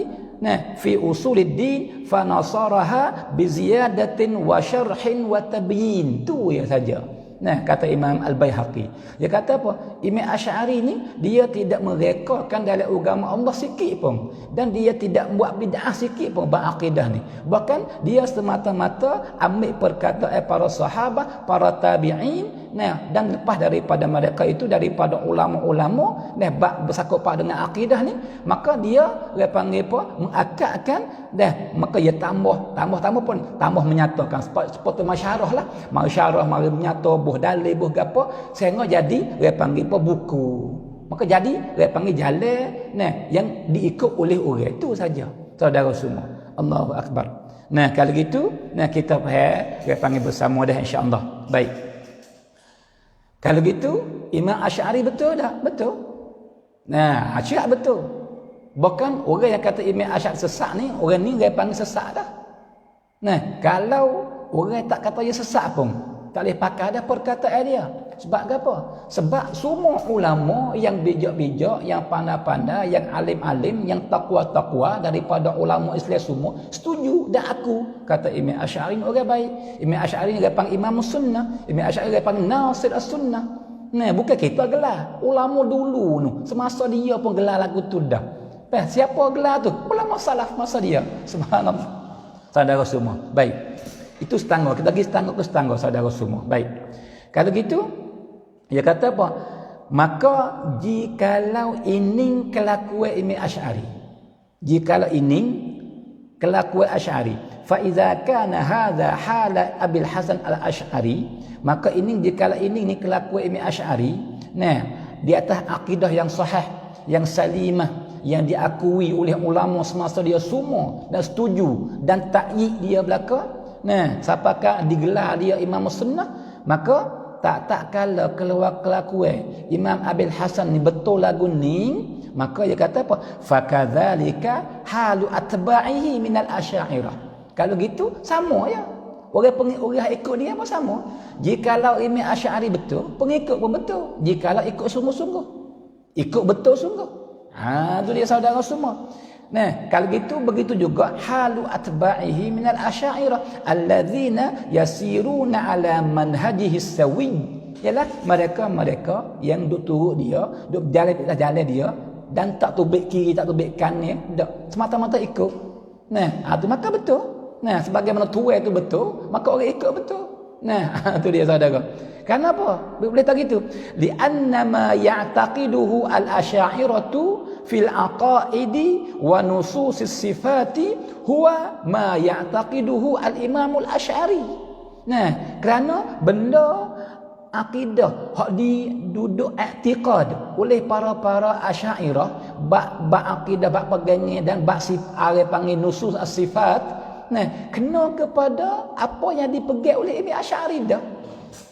fi usuluddin fa nasaraha bi ziyadatin wa syarhin wa tabyin. Tu ya saja. Nah, kata Imam Al-Baihaqi. Dia kata apa? Imam Asy'ari ni dia tidak merekokan dalam agama Allah sikit pun. Dan dia tidak buat bid'ah sikit pun bab akidah ni. Bahkan dia semata-mata ambil perkataan para sahabat, para tabi'in, nah, dan lepas daripada mereka itu daripada ulama-ulama, nah, bab bersakupan dengan akidah ni, maka dia panggil apa? Mengakadkan dah, maka dia tambah pun tambah menyatakan seperti masyarah lah. Masyarah mari menyatakan buh dalil buh gapo sehingga jadi dia panggil apa buku. Maka jadi dia panggil jalan nah yang diikut oleh orang itu saja. Saudara semua. Allahu akbar. Nah, kalau gitu nah kita faham dia panggil bersama dah insya-Allah. Baik. Kalau gitu Imam Asy'ari betul tak? Betul. Nah, Asy'ari betul. Bahkan orang yang kata Imam Asy'ari sesat ni, orang ni dia panggil sesat dah. Nah, kalau orang tak kata dia sesat pun tak boleh pakai ada perkataan dia. Sebab apa? Sebab semua ulama yang bijak-bijak, yang pandai-pandai, yang alim-alim, yang takwa-takwa daripada ulama Islam semua setuju dan aku kata Imam Asy'ari orang baik. Imam Asy'ari dia panggil Imam Sunnah. Imam Asy'ari dia panggil Nasir As-Sunnah. Nah, bukan kita gelar. Ulama dulu tu, semasa dia pun gelar lagu tu dah. Siapa gelar tu? Ulama salaf masa dia. Subhanallah. Saudara semua. Baik. Itu setangga. Kita pergi setangga ke setangga, saudara semua. Baik. Kalau gitu, dia kata apa? Maka jikalau ini kelakuan Imam Asy'ari. Jikalau ini kelakuan Asy'ari. Fa iza kana hadza hala Abil Hasan Al-Asy'ari, maka ini jikalau ini kelakuan Imam Asy'ari, nah, di atas akidah yang sahih, yang salimah, yang diakui oleh ulama semasa dia semua dan setuju dan takyid dia belaka. Nah, siapakah digelar dia Imam Sunnah, maka tak kala keluar kelakuan Imam Abil Hasan ni betul lagu ni, maka dia kata apa? Fakadzalika halu atba'ihi minal asy'ariyah. Kalau gitu sama ya. Orang ikut dia pun sama. Jikalau Imam Asy'ari betul, pengikut pun betul. Jikalau ikut sungguh-sungguh, ikut betul sungguh. Tu dia saudara semua. Nah, kalau gitu begitu juga halu atba'ihi minal asy'ariyah alladzina yasiruna ala manhajihi sawi ialah mereka yang duk turut dia, duk berjalan di atas jalan dia dan tak tubik kiri, tak tubik kanan, tak semata-mata ikut. Nah, itu maka betul. Nah, sebagaimana tuai itu betul, maka orang ikut betul. Nah, itu dia saudara. Kenapa? Boleh tak gitu? Li'anna ma ya'taqiduhu al-asy'ariyatu fil aqaidi wa nususis sifati huwa ma ya'taqiduhu al-imamul asy'ari. Nah, kerana benda akidah hak diduduk i'tiqad oleh para asy'ariyah bab akidah bab pegangan dan bab sifat panggil nusus as-sifat. Nah, kena kepada apa yang dipegang oleh Imam Asy'ari dah.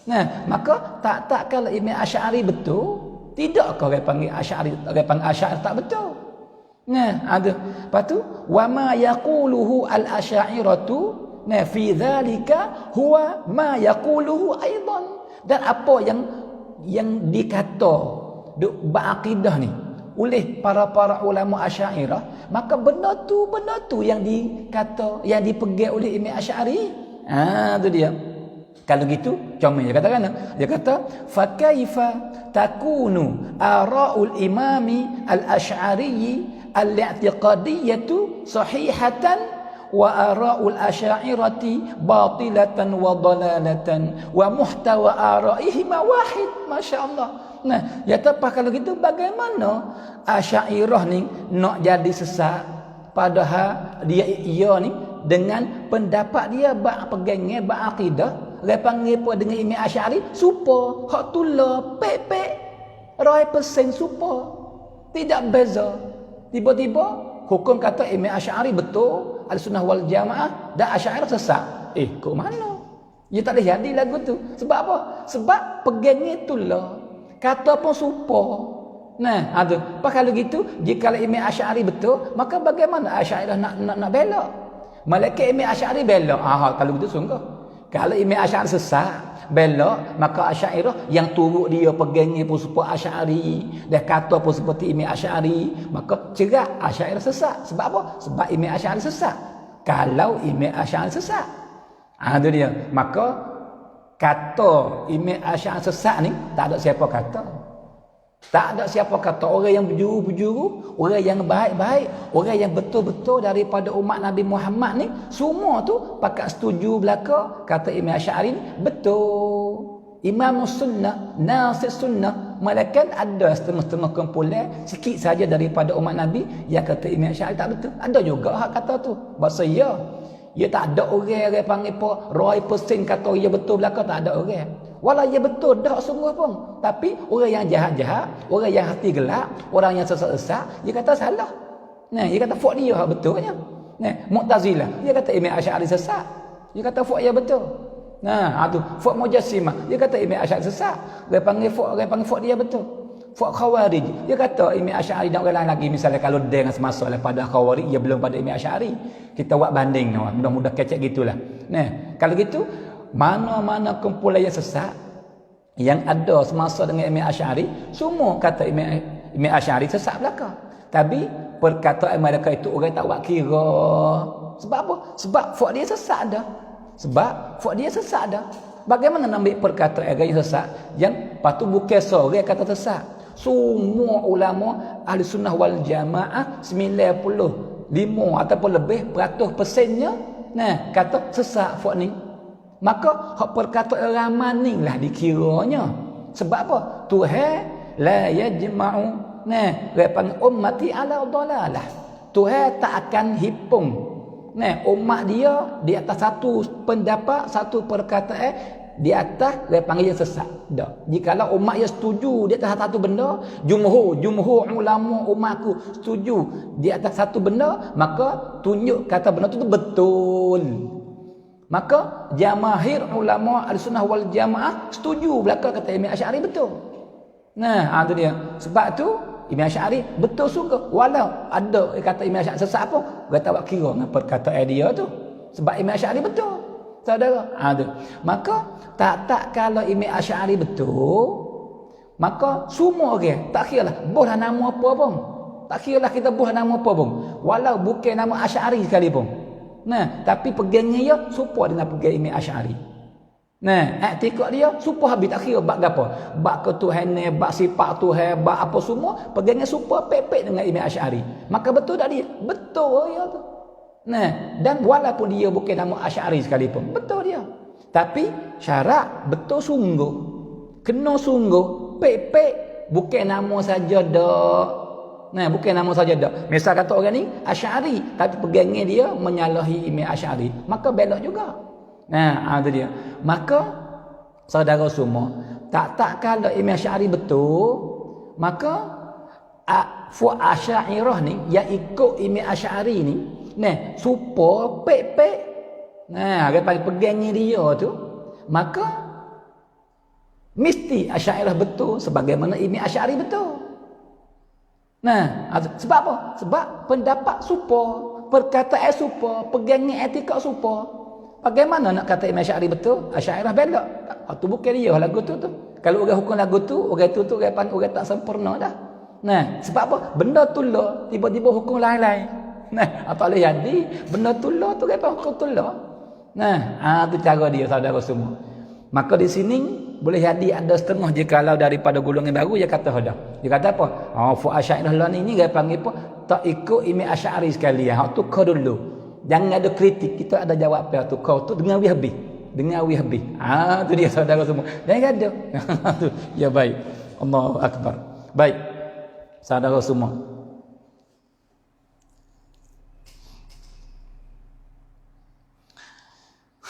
Nah, maka tak kalau Imam Asy'ari betul, tidak kau orang panggil Asy'ari, orang panggil Asy'ari tak betul. Nah, ada. Lepas tu, wa ma yaquluhu al-asy'ariyatu, nah fi dzalika huwa ma yaquluhu aidan. Dan apa yang dikata duk berakidah ni oleh para ulama Asy'ariyah, maka benda tu yang dikata, yang dipegang oleh Imam Asy'ari. Tu dia. Kalau gitu, comel dia kata kan? Dia kata, fa kaifa takunu ara'ul imami al-asy'ari al-i'tiqadiyyatu sahihatan wa ara'ul asy'ariyati batilatan wa dalalatan wa muhtawa ara'ihima wahid. Masya-Allah. Nah, ya apa kalau gitu bagaimana Asy'ariyah ni nak jadi sesat padahal dia ni dengan pendapat dia bab pegangan bab akidah, dia panggil apa dengan Imam Asy'ari supa hak tula pek-pek 100% supa, tidak beza. Tiba-tiba hukum kata Imam Asy'ari betul, Ahlussunnah wal Jamaah, dan Asy'ari sesat. Kok mana? Dia tak boleh jadi lagu tu. Sebab apa? Sebab pegangan tula, kata pun supa. Nah, ada. Apa kalau gitu, jika Imam Asy'ari betul, maka bagaimana Asy'ari nak bela? Malaikat Imam Asy'ari bela. Kalau gitu sungguh. Kalau Imam Asy'ari sesat, bela, maka Asy'ari yang turut dia pegangnya pun seperti Asy'ari, dan kata pun seperti Imam Asy'ari, maka cerak Asy'ari sesat. Sebab apa? Sebab Imam Asy'ari sesat. Kalau Imam Asy'ari sesat, itu dia. Maka kata Imam Asy'ari sesat ni tak ada siapa kata. Tak ada siapa kata. Orang yang berjuru-berjuru, orang yang baik-baik, orang yang betul-betul daripada umat Nabi Muhammad ni, semua tu pakat setuju belaka kata Imam Asy'ari ni betul. Imam Sunnah, Nasir Sunnah, malaikat ada setengah-setengah kumpulan sikit saja daripada umat Nabi yang kata Imam Asy'ari tak betul. Ada juga hak kata tu. Bahasa ya tak ada orang yang panggil apa 100% kata ia betul belaka, tak ada orang. Walau ia betul dah sungguh pun, tapi orang yang jahat-jahat, orang yang hati gelap, orang yang sesat-sesat, dia kata salah. Nah, dia kata fak dia hak betulnya. Nah, Mu'tazilah, dia kata Imam Asy'ari sesat. Dia kata fak dia betul. Nah, tu fak Mujassimah, dia kata Imam Asy'ari sesat. Dia panggil fak dia betul. Fak Khawarij, dia kata Imam Asy'ari dan orang lain lagi, misalnya kalau dengan semasa pada Khawarij, ia belum pada Imam Asy'ari. Kita buat banding, mudah-mudah kecek gitulah. Nah, kalau gitu mana-mana kumpulan yang sesat yang ada semasa dengan Imam Asy'ari, semua kata Imam Asy'ari sesat belaka. Tapi perkataan mereka itu orang tak buat kira. Sebab apa? Sebab fak dia sesat dah. Sebab fak dia sesat dah. Bagaimana nak ambil perkataan orang yang sesat yang patu bukan seorang kata sesat. Semua ulama Ahlussunnah wal Jamaah 95 ataupun lebih %nya kata sesat fak ni. Maka hak perkataan ramai ni lah dikiranya. Sebab apa? Tuhan la yajma'u panggil ummati ala dalalah. Tuhan tak akan hipung umat dia di atas satu pendapat, satu perkataan, di atas dia panggil sesat. Dak. Jikalau umat dia setuju di atas satu benda, jumhur ulama umatku setuju di atas satu benda, maka tunjuk kata benda tu betul. Maka jamahir ulama Ahlussunnah wal Jamaah setuju belaka kata Imam Asy'ari betul. Nah, itu dia. Sebab tu Imam Asy'ari betul sungguh. Walau ada kata Imam Asy'ari sesat apa, dia tak buat kira dengan perkataan dia tu. Sebab Imam Asy'ari betul. Saudara, tu. Maka tak kalau Imam Asy'ari betul, maka semua orang tak kiralah buah nama apa pun. Tak kiralah kita buah nama apa pun. Walau bukan nama Asy'ari sekalipun. Nah, tapi pegangnya ya supaya dengan pegang Imam Asy'ari. Nah, i'tikad dia supaya habis tak kira bab gapo. Bab ketuhanan, bab sifat Tuhan, bab apa semua pegangnya supaya pepek dengan Imam Asy'ari. Maka betul tak dia? Betul ya tu. Nah, dan walaupun dia bukan nama Asy'ari sekalipun, betul dia. Tapi syarat betul sungguh. Kena sungguh, pepek bukan nama saja dak. Nah, bukan nama saja dak. Misal kata orang ni Asy'ari, tapi pegangnya dia menyalahi Imam Asy'ari, maka belok juga. Nah, itu dia. Maka saudara semua, tak kalau Imam Asy'ari betul, maka fu Asy'ariyah ni yang ikut Imam Asy'ari ni, nah, supaya pek-pek. Nah, dia pegangnya dia tu, maka mesti Asy'ariyah betul sebagaimana Imam Asy'ari betul. Nah, sebab apa? Sebab pendapat supa, perkataan supa, pegangnya etika supa. Bagaimana nak kata Imam Asy'ari betul? Asy'ariyah belok. Tu bukan dia lagu tu. Kalau orang hukum lagu tu, orang tu orang tak sempurna dah. Nah, sebab apa? Benda tu lah, tiba-tiba hukum lain-lain. Nah, apa boleh jadi? Benda tu lah tu orang hukum tu lah. Nah, tu cara dia saudara semua. Maka di sini boleh jadi ada setengah je kalau daripada golongan baru dia kata dah. Dia kata apa? Fu Asy'ariyah lah ni dia panggil apa? Tak ikut Imam Asy'ari sekalian. Hak tu kau dulu. Jangan ada kritik, kita ada jawab apa tu. Kau tu dengan wih habis. Dengan wih habis. Tu dia saudara semua. Jangan ada. Ya baik. Allahu akbar. Baik. Saudara semua.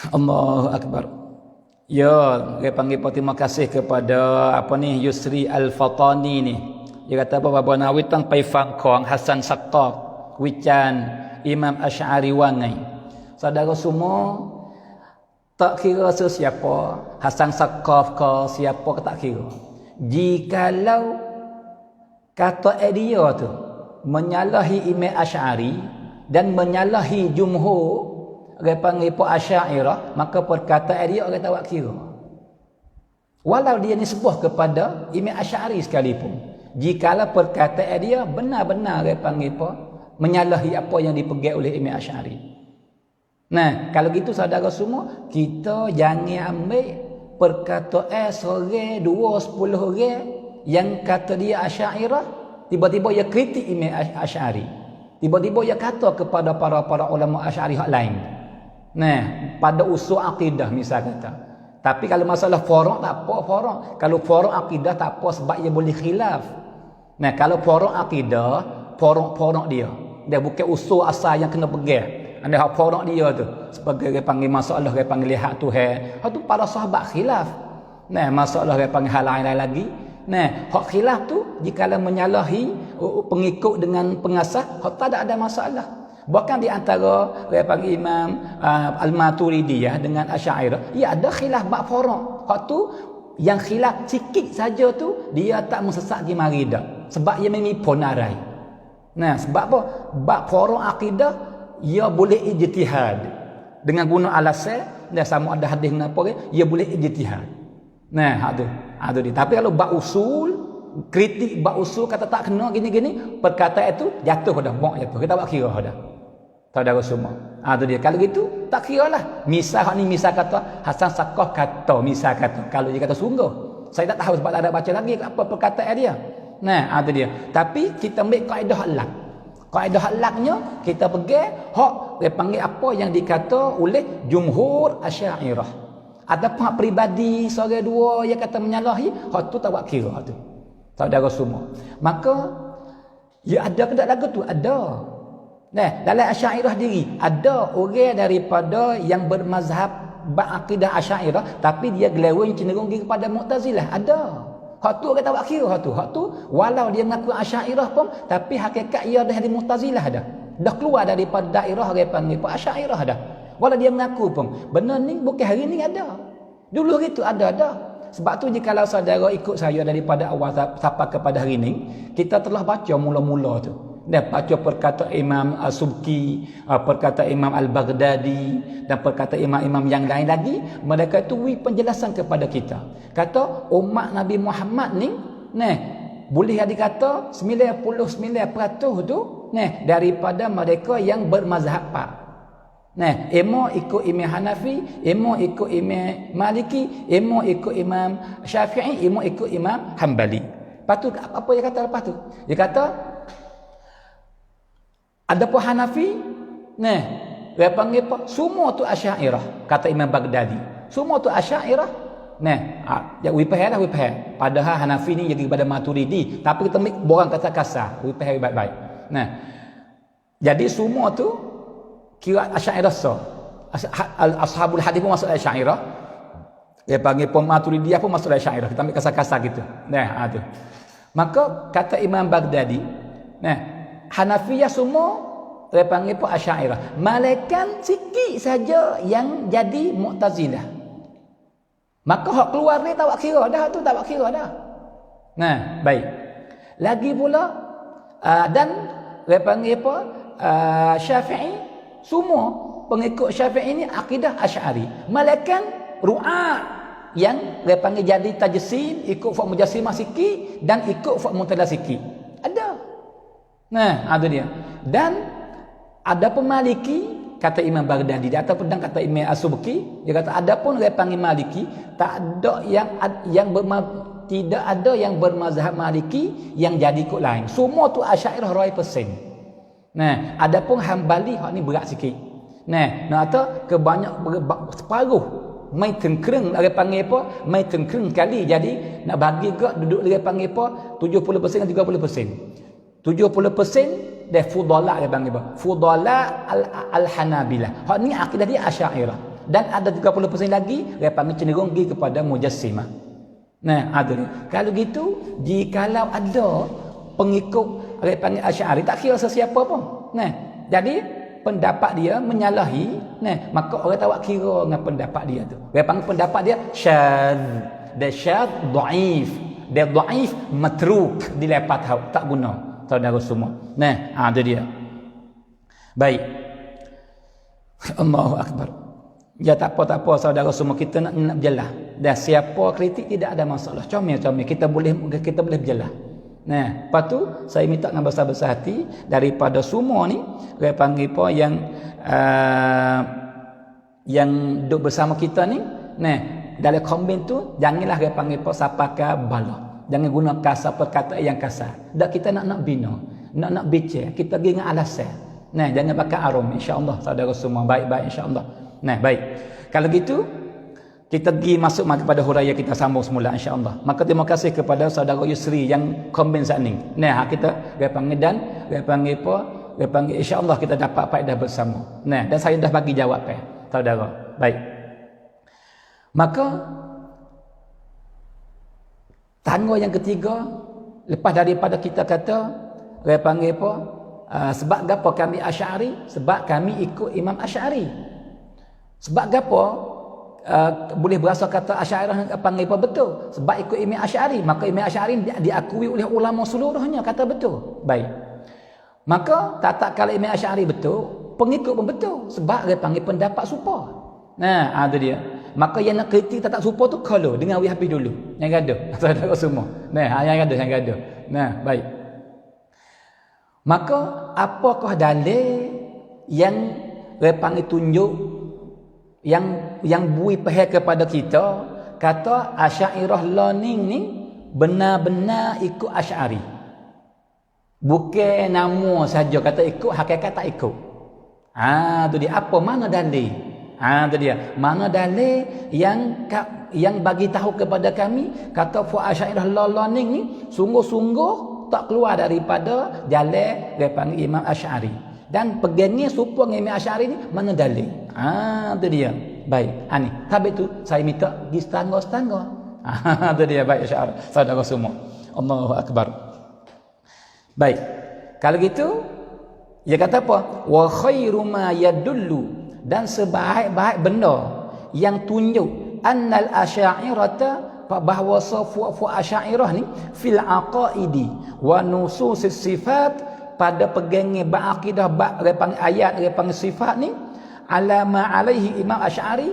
Allahu akbar. Ya, saya panggil terima kasih kepada Yusri Al-Fatani ni. Dia kata apa Bapa Nawawi tang pai fang kong Hasan Saqqaf, Wican Imam Asy'ari wangai. Saudara semua, tak kira sesiapa, Hasan Saqqaf ke siapa ke tak kira. Jikalau kata dia tu menyalahi Imam Asy'ari dan menyalahi jumhur orang panggil Asy'ariyah, maka perkataan dia orang tak kira. Walau dia nisbah kepada Imam Asy'ari sekalipun, jikalau perkataan dia benar-benar orang panggil menyalahi apa yang dipegang oleh Imam Asy'ari. Nah, kalau gitu saudara semua, kita jangan ambil perkataan seorang, dua, 10 orang yang kata dia Asy'ariyah, tiba-tiba dia kritik Imam Asy'ari. Tiba-tiba dia kata kepada para ulama Asy'ari hak lain. Nah, pada usul akidah misal kata. Tapi kalau masalah furu' tak apa furu'. Kalau furu' akidah tak apa sebab ia boleh khilaf. Nah, kalau furu' akidah, furu' dia bukan usul asal yang kena pegang. Anda hak furu' dia tu sebagai dia panggil masalah dia panggil hak Tuhan. Hak tu para sahabat khilaf. Nah, masalah dia panggil hal lain lagi. Nah, hak khilaf tu jikalau menyalahi pengikut dengan pengasas, hak tak ada masalah. Bahkan di antara dia panggil Imam Al-Maturidiyah dengan Asy'ariyah, ia ada khilaf bab furu'. Hak tu yang khilaf sikit saja tu dia tak mensesat di mari dah. Sebab ia memipun arai. Nah, sebab apa? Bab furu' akidah ia boleh ijtihad. Dengan guna alasan dan sama ada hadis apa ia boleh ijtihad. Nah, hak tu dia. Tapi kalau bab usul, kritik bab usul kata tak kena gini-gini, perkataan itu jatuh dah, bok jatuh. Kita tak kira dah. Saudara semua. Tu dia. Kalau gitu tak kiralah. Misal hak ni misal kata Hasan Saqqaf kata, misal kata, kalau dia kata sungguh, saya tak tahu sebab tak ada baca lagi apa perkataan dia. Nah, tu dia. Tapi kita ambil kaedah halak. Kaedah halaknya kita pegang hak dia panggil apa yang dikata oleh jumhur Asy'ariyah. Adapun hak peribadi seorang dua yang kata menyalahi, hak tu tak buat kira tu. Saudara semua. Maka ya ada ke tak lagu tu? Ada. Nah, dalam Asy'ariyah diri ada orang daripada yang bermazhab berakidah Asy'ariyah tapi dia geleweng cenderung kepada Mu'tazilah. Ada. Hak tu orang tak buat kira hak tu. Hak tu walau dia mengaku Asy'ariyah pun tapi hakikat ia dah di Mu'tazilah dah. Dah keluar daripada daerah orang panggil Asy'ariyah dah. Walau dia mengaku pun benda ni bukan hari ni ada. Dulu gitu ada. Sebab tu jikalau saudara ikut saya daripada awal sampai kepada hari ini, kita telah baca mula-mula tu. Dan baca perkataan Imam As-Subki, perkataan Imam Al-Baghdadi dan perkataan imam-imam yang lain lagi, mereka itu penjelasan kepada kita. Kata umat Nabi Muhammad ni, boleh dikata 99% tu daripada mereka yang bermazhab pak. Nah, emo ikut Imam Hanafi, emo ikut Imam Maliki, emo ikut Imam Syafi'i, emo ikut Imam Hambali. Lepas tu apa dia kata lepas tu? Dia kata ada pun Hanafi, nah, dia panggil apa? Semua tu Asy'ariyah, kata Imam Baghdadi. Semua tu Asy'ariyah. Nah, ya we faham dah, we faham. Padahal Hanafi ni jadi kepada Maturidi, tapi kita borang kata kasar, we faham baik-baik. Nah, jadi semua tu kira Asy'ariyah sah. Ashabul hadis pun masuk Asy'ariyah. Dia panggil pun Maturidiyah pun masuk Asy'ariyah. Kita ambil kasar-kasar gitu. Nah, tu. Maka kata Imam Baghdadi, nah, Hanafiyah semua dia panggil pun Asy'ariyah. Malaikat sikit saja yang jadi Mu'tazilah. Maka hak keluar ni tak kira dah tu, tak kira dah. Nah, baik. Lagi pula dan dia panggil apa? Syafi'i, semua pengikut Syafi'i ini akidah Asy'ari. Malaikat ru'a yang dia panggil jadi tajsim, ikut fak mujassimah sikit dan ikut fak mu'tazilah sikit. Ada. Nah, ada dia. Dan ada pun Maliki, kata Imam Baghdadi, atau pedang kata Imam As-Subki, dia kata ada pun dia panggil Maliki, tak ada tidak ada yang bermazhab Maliki yang jadi ikut lain. Semua tu Asy'ariyah 100%. Nah, ada pun Hambali hak ni berat sikit. Nah, atau kebanyak separuh mai tengkreng dia panggil apa? Mai tengkreng kali, jadi nak bagi gak duduk dia panggil apa? 70% dan 30%. 70% dia fudala dia panggil apa? Fudala al-Hanabilah. Hak ni akidah dia Asy'ariyah. Dan ada 30% lagi dia panggil cenderung pergi kepada Mujassimah. Nah, ada ni. Kalau gitu, jikalau ada pengikut dia panggil Asy'ari, tak kira sesiapa pun. Nah, jadi pendapat dia menyalahi, nah, maka orang tak kira dengan pendapat dia tu. Dia panggil pendapat dia syadz. Dia syadz dhaif. Dia dhaif matruk, dilepas tak guna. Saudara semua. Nah, ada dia. Baik. Allahu akbar. Ya tak apa saudara semua, kita nak berjelas. Dan siapa kritik tidak ada masalah. Comel-comel kita boleh berjelas. Nah, lepas tu saya minta dengan besar-besar hati daripada semua ni, saya panggil apa yang duduk bersama kita ni, nah, dalam komen tu janganlah saya panggil apa sapaka bala. Jangan guna kasar perkataan yang kasar. Dak kita nak bina, nak bicara, kita pergi dengan alasan. Nah, jangan pakai arum, insya-Allah saudara semua baik-baik insya-Allah. Nah, baik. Kalau gitu kita pergi masuk kepada huraian kita sambung semula insya-Allah. Maka terima kasih kepada saudara Yusri yang komen saat ni. Nah, kita dia panggil dan dia panggil apa? Dia panggil insya-Allah kita dapat faedah bersama. Nah, dan saya dah bagi jawab saudara. Baik. Maka tangga yang ketiga lepas daripada kita kata dia panggil apa? Sebab gapo kami Asy'ari? Sebab kami ikut Imam Asy'ari. Sebab gapo boleh berasa kata Asy'ariyah panggil apa betul? Sebab ikut Imam Asy'ari, maka Imam Asy'ari diakui oleh ulama seluruhnya kata betul. Baik. Maka tak kala Imam Asy'ari betul, pengikut pun betul sebab dia panggil pendapat supa. Nah, ada dia. Maka yang nak kritik tak supa tu kalau dengan Wi Hafiz dulu. Yang gaduh saudara semua. Nah, yang gaduh. Nah, baik. Maka apakah dalil yang dia panggil tunjuk yang bui pahal kepada kita kata Asy'ariyah learning ni benar-benar ikut Asy'ari. Bukan nama saja kata ikut, hakikat tak ikut. Tu dia. Apa mana dalil? Tu dia. Mana dalil yang bagi tahu kepada kami kata fu Asy'ariyah learning ni sungguh-sungguh tak keluar daripada jalan dia panggil Imam Asy'ari. Dan pegangnya supaya Imam Asy'ari ni mana dalil? Tu dia. Baik. Ni. Habis tu saya minta pergi setangga-setangga. Tu dia. Baik Asy'ari. Saudara semua. Allahu akbar. Baik. Kalau gitu dia kata apa? Wa khairu ma yadullu, dan sebaik-baik benda yang tunjuk annal asy'ariyata bahawa safu Asy'ariyah ni fil aqaidi wa nususis sifat, pada pegangnya ba'akidah panggil ayat panggil sifat ni alama alaihi Imam Asy'ari,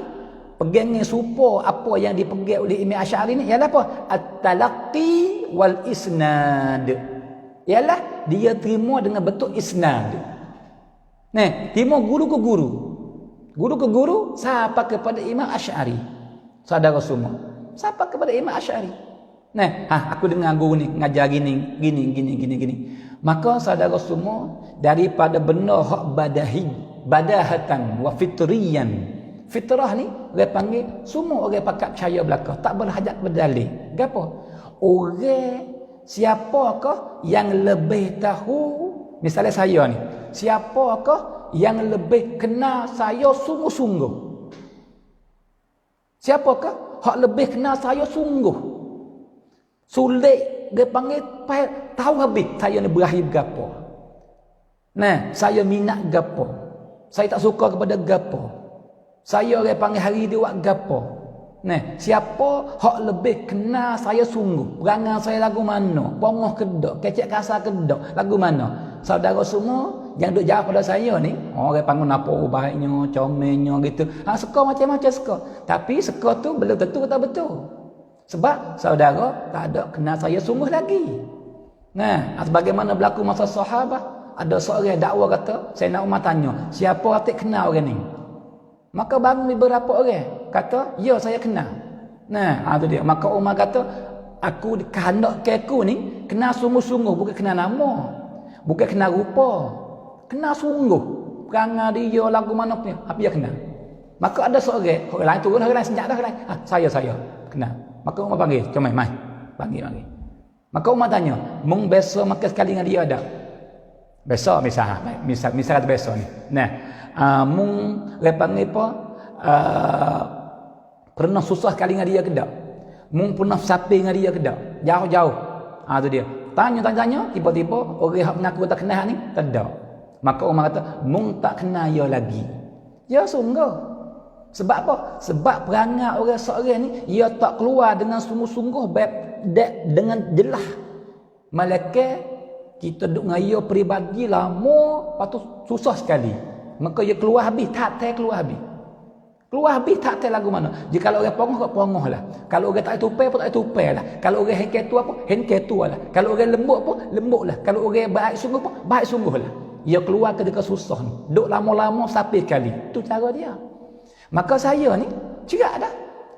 pegangnya supo apa yang dipegang oleh Imam Asy'ari ni ialah apa? At-talaqqi wal isnad. Ialah dia terima dengan bentuk isnad. Nah, terima guru ke guru. Guru ke guru, siapa kepada Imam Asy'ari. Saudara semua, siapa kepada Imam Asy'ari. Nah, aku dengar guru ni ngajar gini. Maka saudara semua, daripada benda hak badahatan wa fitriyan. Fitrah ni orang panggil semua orang pakat percaya belaka, tak berhajat berdalil. Gapo? Orang siapakah yang lebih tahu, misalnya saya ni, siapakah yang lebih kenal saya sungguh-sungguh? Siapakah hak lebih kenal saya sungguh? Sulit dia panggil tahu habis saya ni berakhir gapo. Nah, saya minat gapo. Saya tak suka kepada gapo. Saya orang panggil hari dia buat gapo. Nah, siapa hak lebih kenal saya sungguh? Perangai saya lagu mana? Pongoh kedak, kecek kasar kedak, lagu mana? Saudara semua yang duk jawab pada saya ni, orang panggil napa baiknya, comelnya gitu. Suka macam-macam suka. Tapi suka tu belum tentu kata betul. Sebab saudara tak ada kenal saya sungguh lagi. Nah, sebagaimana berlaku masa sahabat, ada seorang dakwa kata, saya nak Umar tanya, siapa atik kenal orang ni? Maka bangun beberapa orang kata, ya saya kenal. Nah, itu dia. Maka Umar kata, aku kehendak ke aku ni kenal sungguh-sungguh, bukan kenal nama, bukan kenal rupa, kenal sungguh. Perangai dia lagu mana punya, apa dia kenal. Maka ada seorang, orang lain turun, orang lain senjak dah, orang lain. Saya kenal. Maka Umar panggil, comel, mai. Panggil. Maka Umar tanya, mung besok makan sekali dengan dia ada? Besok misal kata besok ni. Nah, mung panggil apa? Pernah susah sekali dengan dia ke tak? Mung pernah sapi dengan dia ke tak? Jauh-jauh. Tu dia. Tanya, tiba-tiba orang yang mengaku tak kenal ni, tak ada. Maka Umar kata, mung tak kenal dia lagi. Ya sungguh. Sebab apa? Sebab perangai orang seorang ni, ia tak keluar dengan sungguh-sungguh dengan jelas. Malaikat kita duduk dengan ia peribadi lama, lepas tu susah sekali. Maka ia keluar habis, tak keluar habis. Keluar habis tak lagu mana. Jika orang pongoh lah. Kalau orang tak tupai pun tak tupai lah. Kalau orang henketu apa, henketu lah. Kalau orang lembut pun lembut lah. Kalau orang baik sungguh pun baik sungguh lah. Ia keluar ketika susah ni. Duduk lama-lama sampai kali. Itu cara dia. Maka saya ni cerak dah.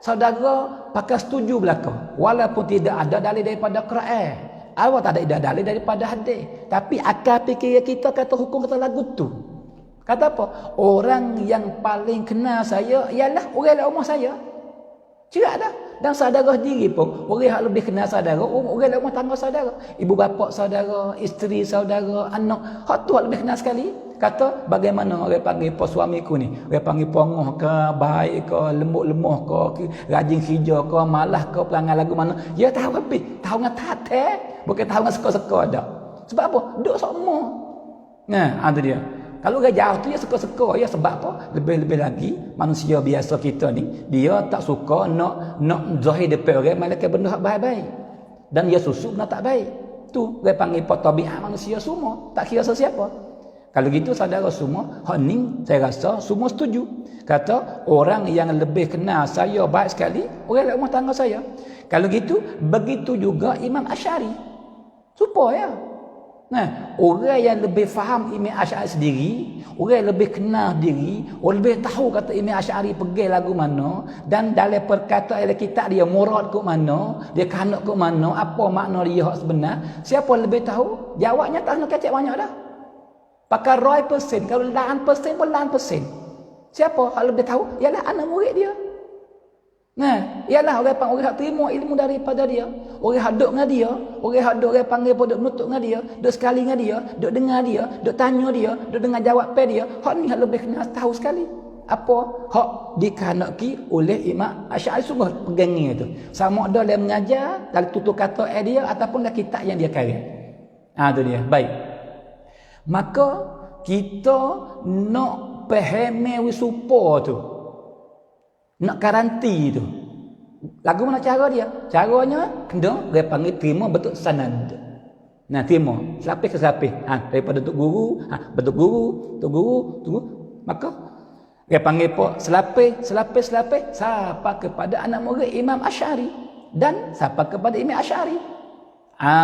Saudara pakai setuju belaka. Walaupun tidak ada dalil daripada Quran. Awak tak ada dalil daripada hadis. Tapi akal fikir kita kata hukum kata lagu tu. Kata apa? Orang yang paling kenal saya ialah orang dalam rumah saya. Cerak dah. Dan saudara sendiri pun, orang yang lebih kenal saudara, orang dalam rumah tangga saudara. Ibu bapa saudara, isteri saudara, anak. Hak tu lebih kenal sekali. Kata bagaimana orang panggil suamiku ni. Orang panggil pongoh ke, baik ke, lembut-lemah ke, rajin kerja ke, malah ke, perangai lagu mana. Ya tahu habis. Tahu dengan tatek. Bukan tahu dengan seka-seka dah. Sebab apa? Duduk semua. Nah, itu dia. Kalau orang jauh tu ya suka-suka ya, sebab apa? Lebih-lebih lagi manusia biasa kita ni, dia tak suka nak zahir depan orang malaikat benda hak baik-baik. Dan dia susuk benda tak baik. Tu orang panggil tabiat manusia semua, tak kira siapa. Kalau gitu saudara semua, hak ni saya rasa semua setuju. Kata orang yang lebih kenal saya baik sekali, orang dalam rumah tangga saya. Kalau gitu, begitu juga Imam Asy'ari. Supaya nah, orang yang lebih faham Imam Asy'ari sendiri, orang yang lebih kenal diri, orang lebih tahu kata Imam Asy'ari pergi lagu mana, dan dalam perkataan dalam kitab dia murad ke mana, dia kanak ke mana, apa makna dia hak sebenar, siapa lebih tahu? Jawabnya tak nak kecek banyak dah. Pakai 100%, kalau 100% pun 100%. Siapa hak lebih tahu? Ialah anak murid dia. Nah, ialah orang hak terima ilmu daripada dia, orang hak duduk dengan dia, orang hak duduk orang panggil duduk menutup dengan dia, duduk sekali dengan dia, duduk dengar dia, duduk tanya dia, duduk dengar jawab dia, hak ni hak lebih kena tahu sekali. Apa hak dikehendaki oleh Imam Asy'ari sungguh pegangi itu. Sama ada dalam mengajar, dalam tutur kata dia ataupun dalam kitab yang dia karya. Itu dia. Baik. Maka kita nak fahami wisupa tu. Nak garanti tu. Lagu mana cara dia? Caranya kena dia panggil terima betul sanad. Nah, terima selapis ke selapis. Daripada tok guru, betul guru. Maka dia panggil apa? Selapis siapa kepada anak murid Imam Asy'ari dan siapa kepada Imam Asy'ari.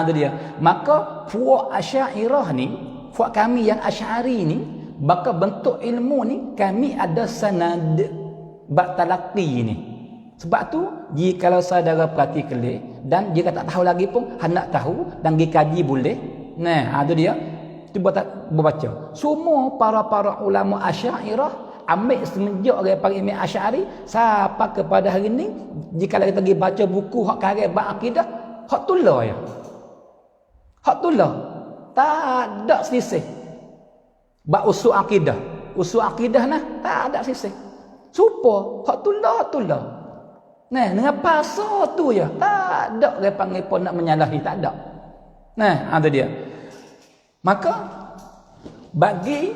Tu dia. Maka fuq Asy'ariyah ni, fuq kami yang Asy'ari ni maka bentuk ilmu ni kami ada sanad bab talaqi ni. Sebab tu jika kalau saudara perhati kelih dan jika tak tahu lagi pun hendak tahu dan pergi kaji boleh. Nah, tu dia. Cuba tak berbaca. Semua para ulama Asy'ariyah ambil semenjak daripada Imam Asy'ari sampai kepada hari ni, jika kita pergi baca buku hak karya bab akidah, hak tulah ya. Hak tulah. Tak ada selisih. Bab usul akidah. Usul akidah nah tak ada selisih. Supa hak tulah. Nah, dengan pasal tu ya. Tak ada dia panggil pun nak menyalahi, tak ada. Nah, ada dia. Maka bagi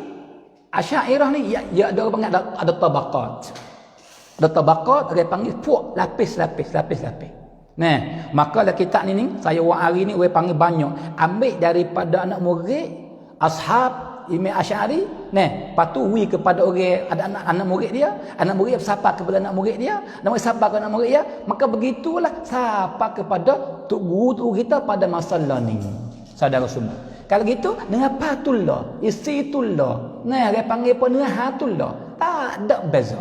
Asy'ariyah ni ya ada orang panggil ada tabaqat. Ada tabaqat dia panggil puak lapis. Nah, maka dalam kitab ni saya buat hari ni orang panggil banyak. Ambil daripada anak murid ashab Imam Asy'ari, nah, patu wi kepada orang ada anak murid dia, anak murid sapa kepada anak murid dia, anak murid sapa kepada anak murid dia, maka begitulah sapa kepada tok guru kita pada masa ni. Saudara semua. Kalau gitu dengan patullah, istitullah. Nah, dia panggil pun dengan hatullah. Tak ada beza.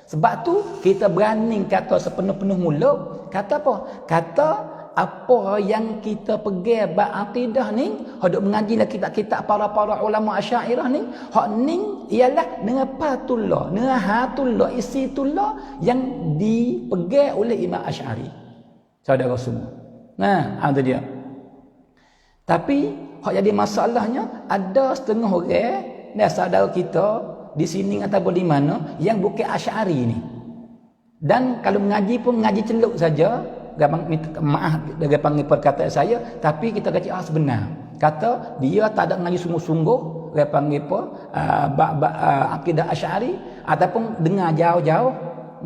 Sebab tu kita berani kata sepenuh-penuh mulut, kata apa? Kata apa yang kita pegang bab akidah ni, hendak mengaji lah kitab-kitab para ulama Asy'ariyah ni, hak ni ialah dengan patullah, dengan hatullah, istitullah yang dipegang oleh Imam Asy'ari. Saudara semua. Nah, ada dia. Tapi hak jadi masalahnya ada setengah orang dan saudara kita di sini ataupun di mana yang bukan Asy'ari ni. Dan kalau mengaji pun mengaji celuk saja, maaf dia panggil perkataan saya, tapi kita kata sebenar. Kata dia tak ada mengaji sungguh-sungguh, dia panggil apa? Akidah Asy'ari ataupun dengar jauh-jauh.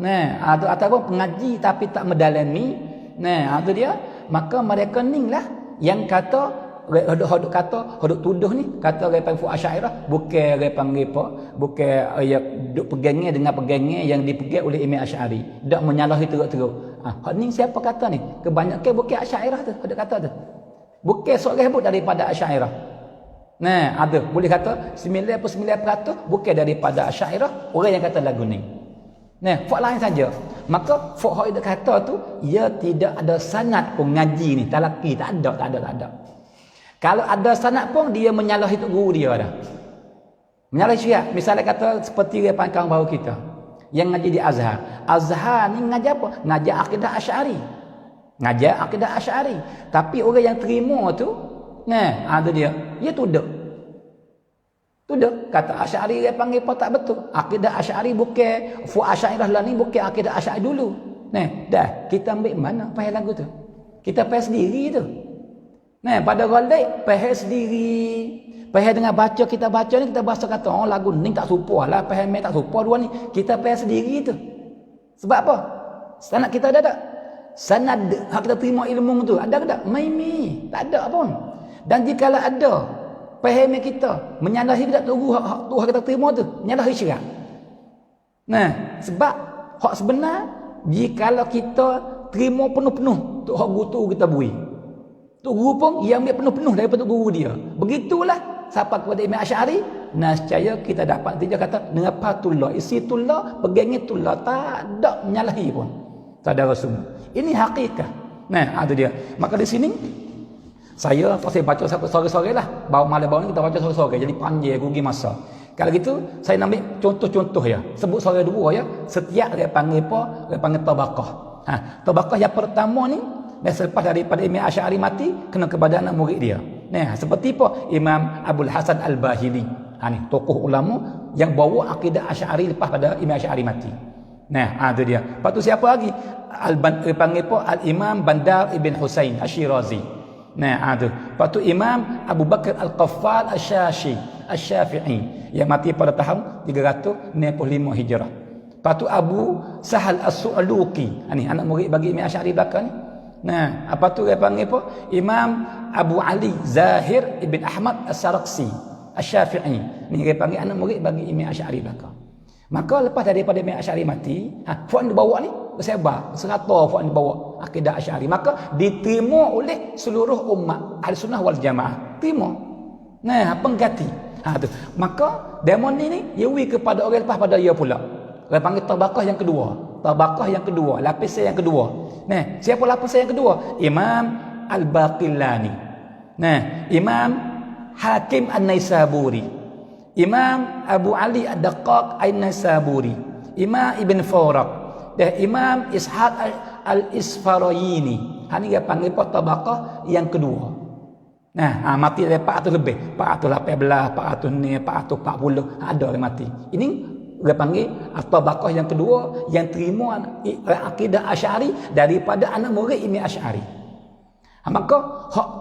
Nah, ataupun mengaji tapi tak mendalami. Nah, itu dia. Maka mereka ni lah yang kata hodok tuduh ni kata orang panggil Asy'ariyah bukan orang panggil apa, bukan ya duk pegangnya dengan pegangnya yang dipegang oleh Imam Asy'ari, dak menyalahi teruk-teruk. Hak ni siapa kata ni? Kebanyakan bukan Asy'ariyah tu, hodok kata tu. Bukan seorang pun daripada Asy'ariyah. Nah, ada boleh kata 99% bukan daripada Asy'ariyah orang yang kata lagu ni. Nah, fak lain saja. Maka fak hak dia kata tu ia tidak ada sanad pun ngaji ni, talaqi tak ada. Kalau ada sanad pun dia menyalahi tok guru dia dah. Menyalahi syiah. Misalnya kata seperti dia pangkang baru kita yang ngaji di Azhar. Azhar ni ngaji apa? Ngaji akidah Asy'ari. Ngaji akidah Asy'ari. Tapi orang yang terima tu, nah, ada dia. Dia tuduh kata Asy'ari dia panggil apa tak betul. Akidah Asy'ari bukan Asy'ariyah lah ni bukan akidah Asy'ari dulu. Nah, dah kita ambil mana faham lagu tu? Kita faham sendiri tu. Nah, pada ghalib faham sendiri. Faham dengan baca kita baca ni, kita baca kata oh lagu ni tak serupa lah, faham tak serupa dua ni. Kita faham sendiri tu. Sebab apa? Sanad kita ada tak? Sanad hak kita terima ilmu tu ada tak? Maimi, tak ada pun. Dan jika ada faham kita menyalahi kita tunggu hak kita terima tu, menyalahi syirak. Nah, sebab hak sebenar jikalau kita terima penuh-penuh tu hak guru kita beri. Tu guru pun yang ambil penuh-penuh daripada guru dia. Begitulah sampai kepada Imam Asy'ari, nescaya kita dapat dia kata dengan patullah, isitullah, pegangitullah, tak ada menyalahi pun. Saudara semua. Ini hakikat. Nah, ada dia. Maka di sini saya baca sore-sore lah. Malam-malam ni kita baca sore-sore. Jadi panjang rugi masa. Kalau gitu saya nak ambil contoh-contoh ya. Sebut sore dua ya. Setiap dia panggil apa? Dia panggil tabaqah. Tabaqah yang pertama ni dan selepas daripada Imam Asy'ari mati kena kepada anak murid dia. Nah, seperti apa? Imam Abdul Hasan Al-Bahili. Ni tokoh ulama yang bawa akidah Asy'ari lepas pada Imam Asy'ari mati. Nah, itu dia. Lepas tu siapa lagi? Panggil apa? Al-Imam Bandar Ibn Husain Asy-Syirazi. Nah, itu. Lepas tu Imam Abu Bakar Al-Qaffal Asy-Syafi'i yang mati pada tahun 365 Hijrah. Lepas tu Abu Sahal As-Su'luqi. Ni anak murid bagi Imam Asy'ari belakang ni. Nah, apa tu dia panggil apa? Imam Abu Ali Zahir Ibn Ahmad As-Saraqsi Asy-Syafi'i. Ni dia panggil anak murid bagi Imam Asy'ari belakang. Maka lepas daripada Imam Asy'ari mati, fuad dibawa ni bersebar, serata fuad dibawa akidah Asy'ari. Maka diterima oleh seluruh umat Ahlussunnah wal Jamaah. Terima. Nah, pengganti. Tu. Maka demon ni yewi kepada orang lepas pada dia pula. Orang panggil tabaqah yang kedua. Tabaqah yang kedua, lapisan yang kedua. Nah, siapa lapisan yang kedua? Imam Al-Baqillani. Nah, Imam Hakim An-Naisaburi. Imam Abu Ali Ad-Daqqaq An-Naisaburi. Imam Ibn Fawraq. Dan Imam Ishaq Al-Isfarayini. Ini dia panggil tabaqah yang kedua. Nah, mati dari 400 lebih. 418, 400 ni, 440. Ada orang mati. Ini dia panggil tabaqah yang kedua yang terima akidah Asy'ari daripada anak murid Imam Asy'ari. Maka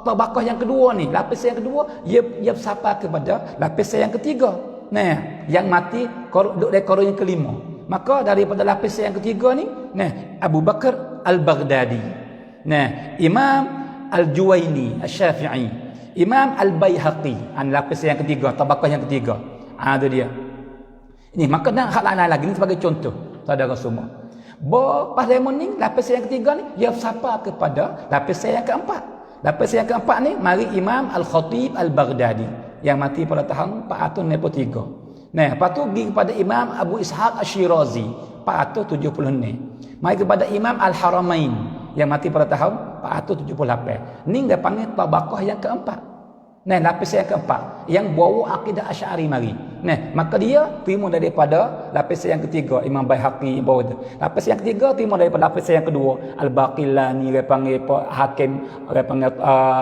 tabaqah yang kedua ni, lapisan yang kedua, ia bersapa kepada lapisan yang ketiga. Nah, yang mati duduk dari koron yang kelima. Maka daripada lapisan yang ketiga ni, nah, Abu Bakar Al-Baghdadi. Nah, Imam Al-Juwaini Asy-Syafi'i, Imam Al-Baihaqi. Lapisan yang ketiga, tabaqah yang ketiga. Itu dia. Ini maka dan hak lain lagi ni sebagai contoh saudara semua. Pas lemon ni lapisan yang ketiga ni dia bersapa kepada lapisan yang keempat. Lapisan yang keempat ni mari Imam Al-Khatib Al-Baghdadi yang mati pada tahun 493. Nah, lepas tu pergi kepada Imam Abu Ishaq Asy-Syirazi 476. Mari kepada Imam Al-Haramain yang mati pada tahun 478. Ni dia panggil tabaqah yang keempat. Nah, lapisan yang keempat yang bawa akidah Asy'ari mari. Nah, maka dia terima daripada lapisan yang ketiga Imam Baihaqi bawa tu. Lapisan yang ketiga terima daripada lapisan yang kedua Al-Baqillani dia panggil Hakim dia panggil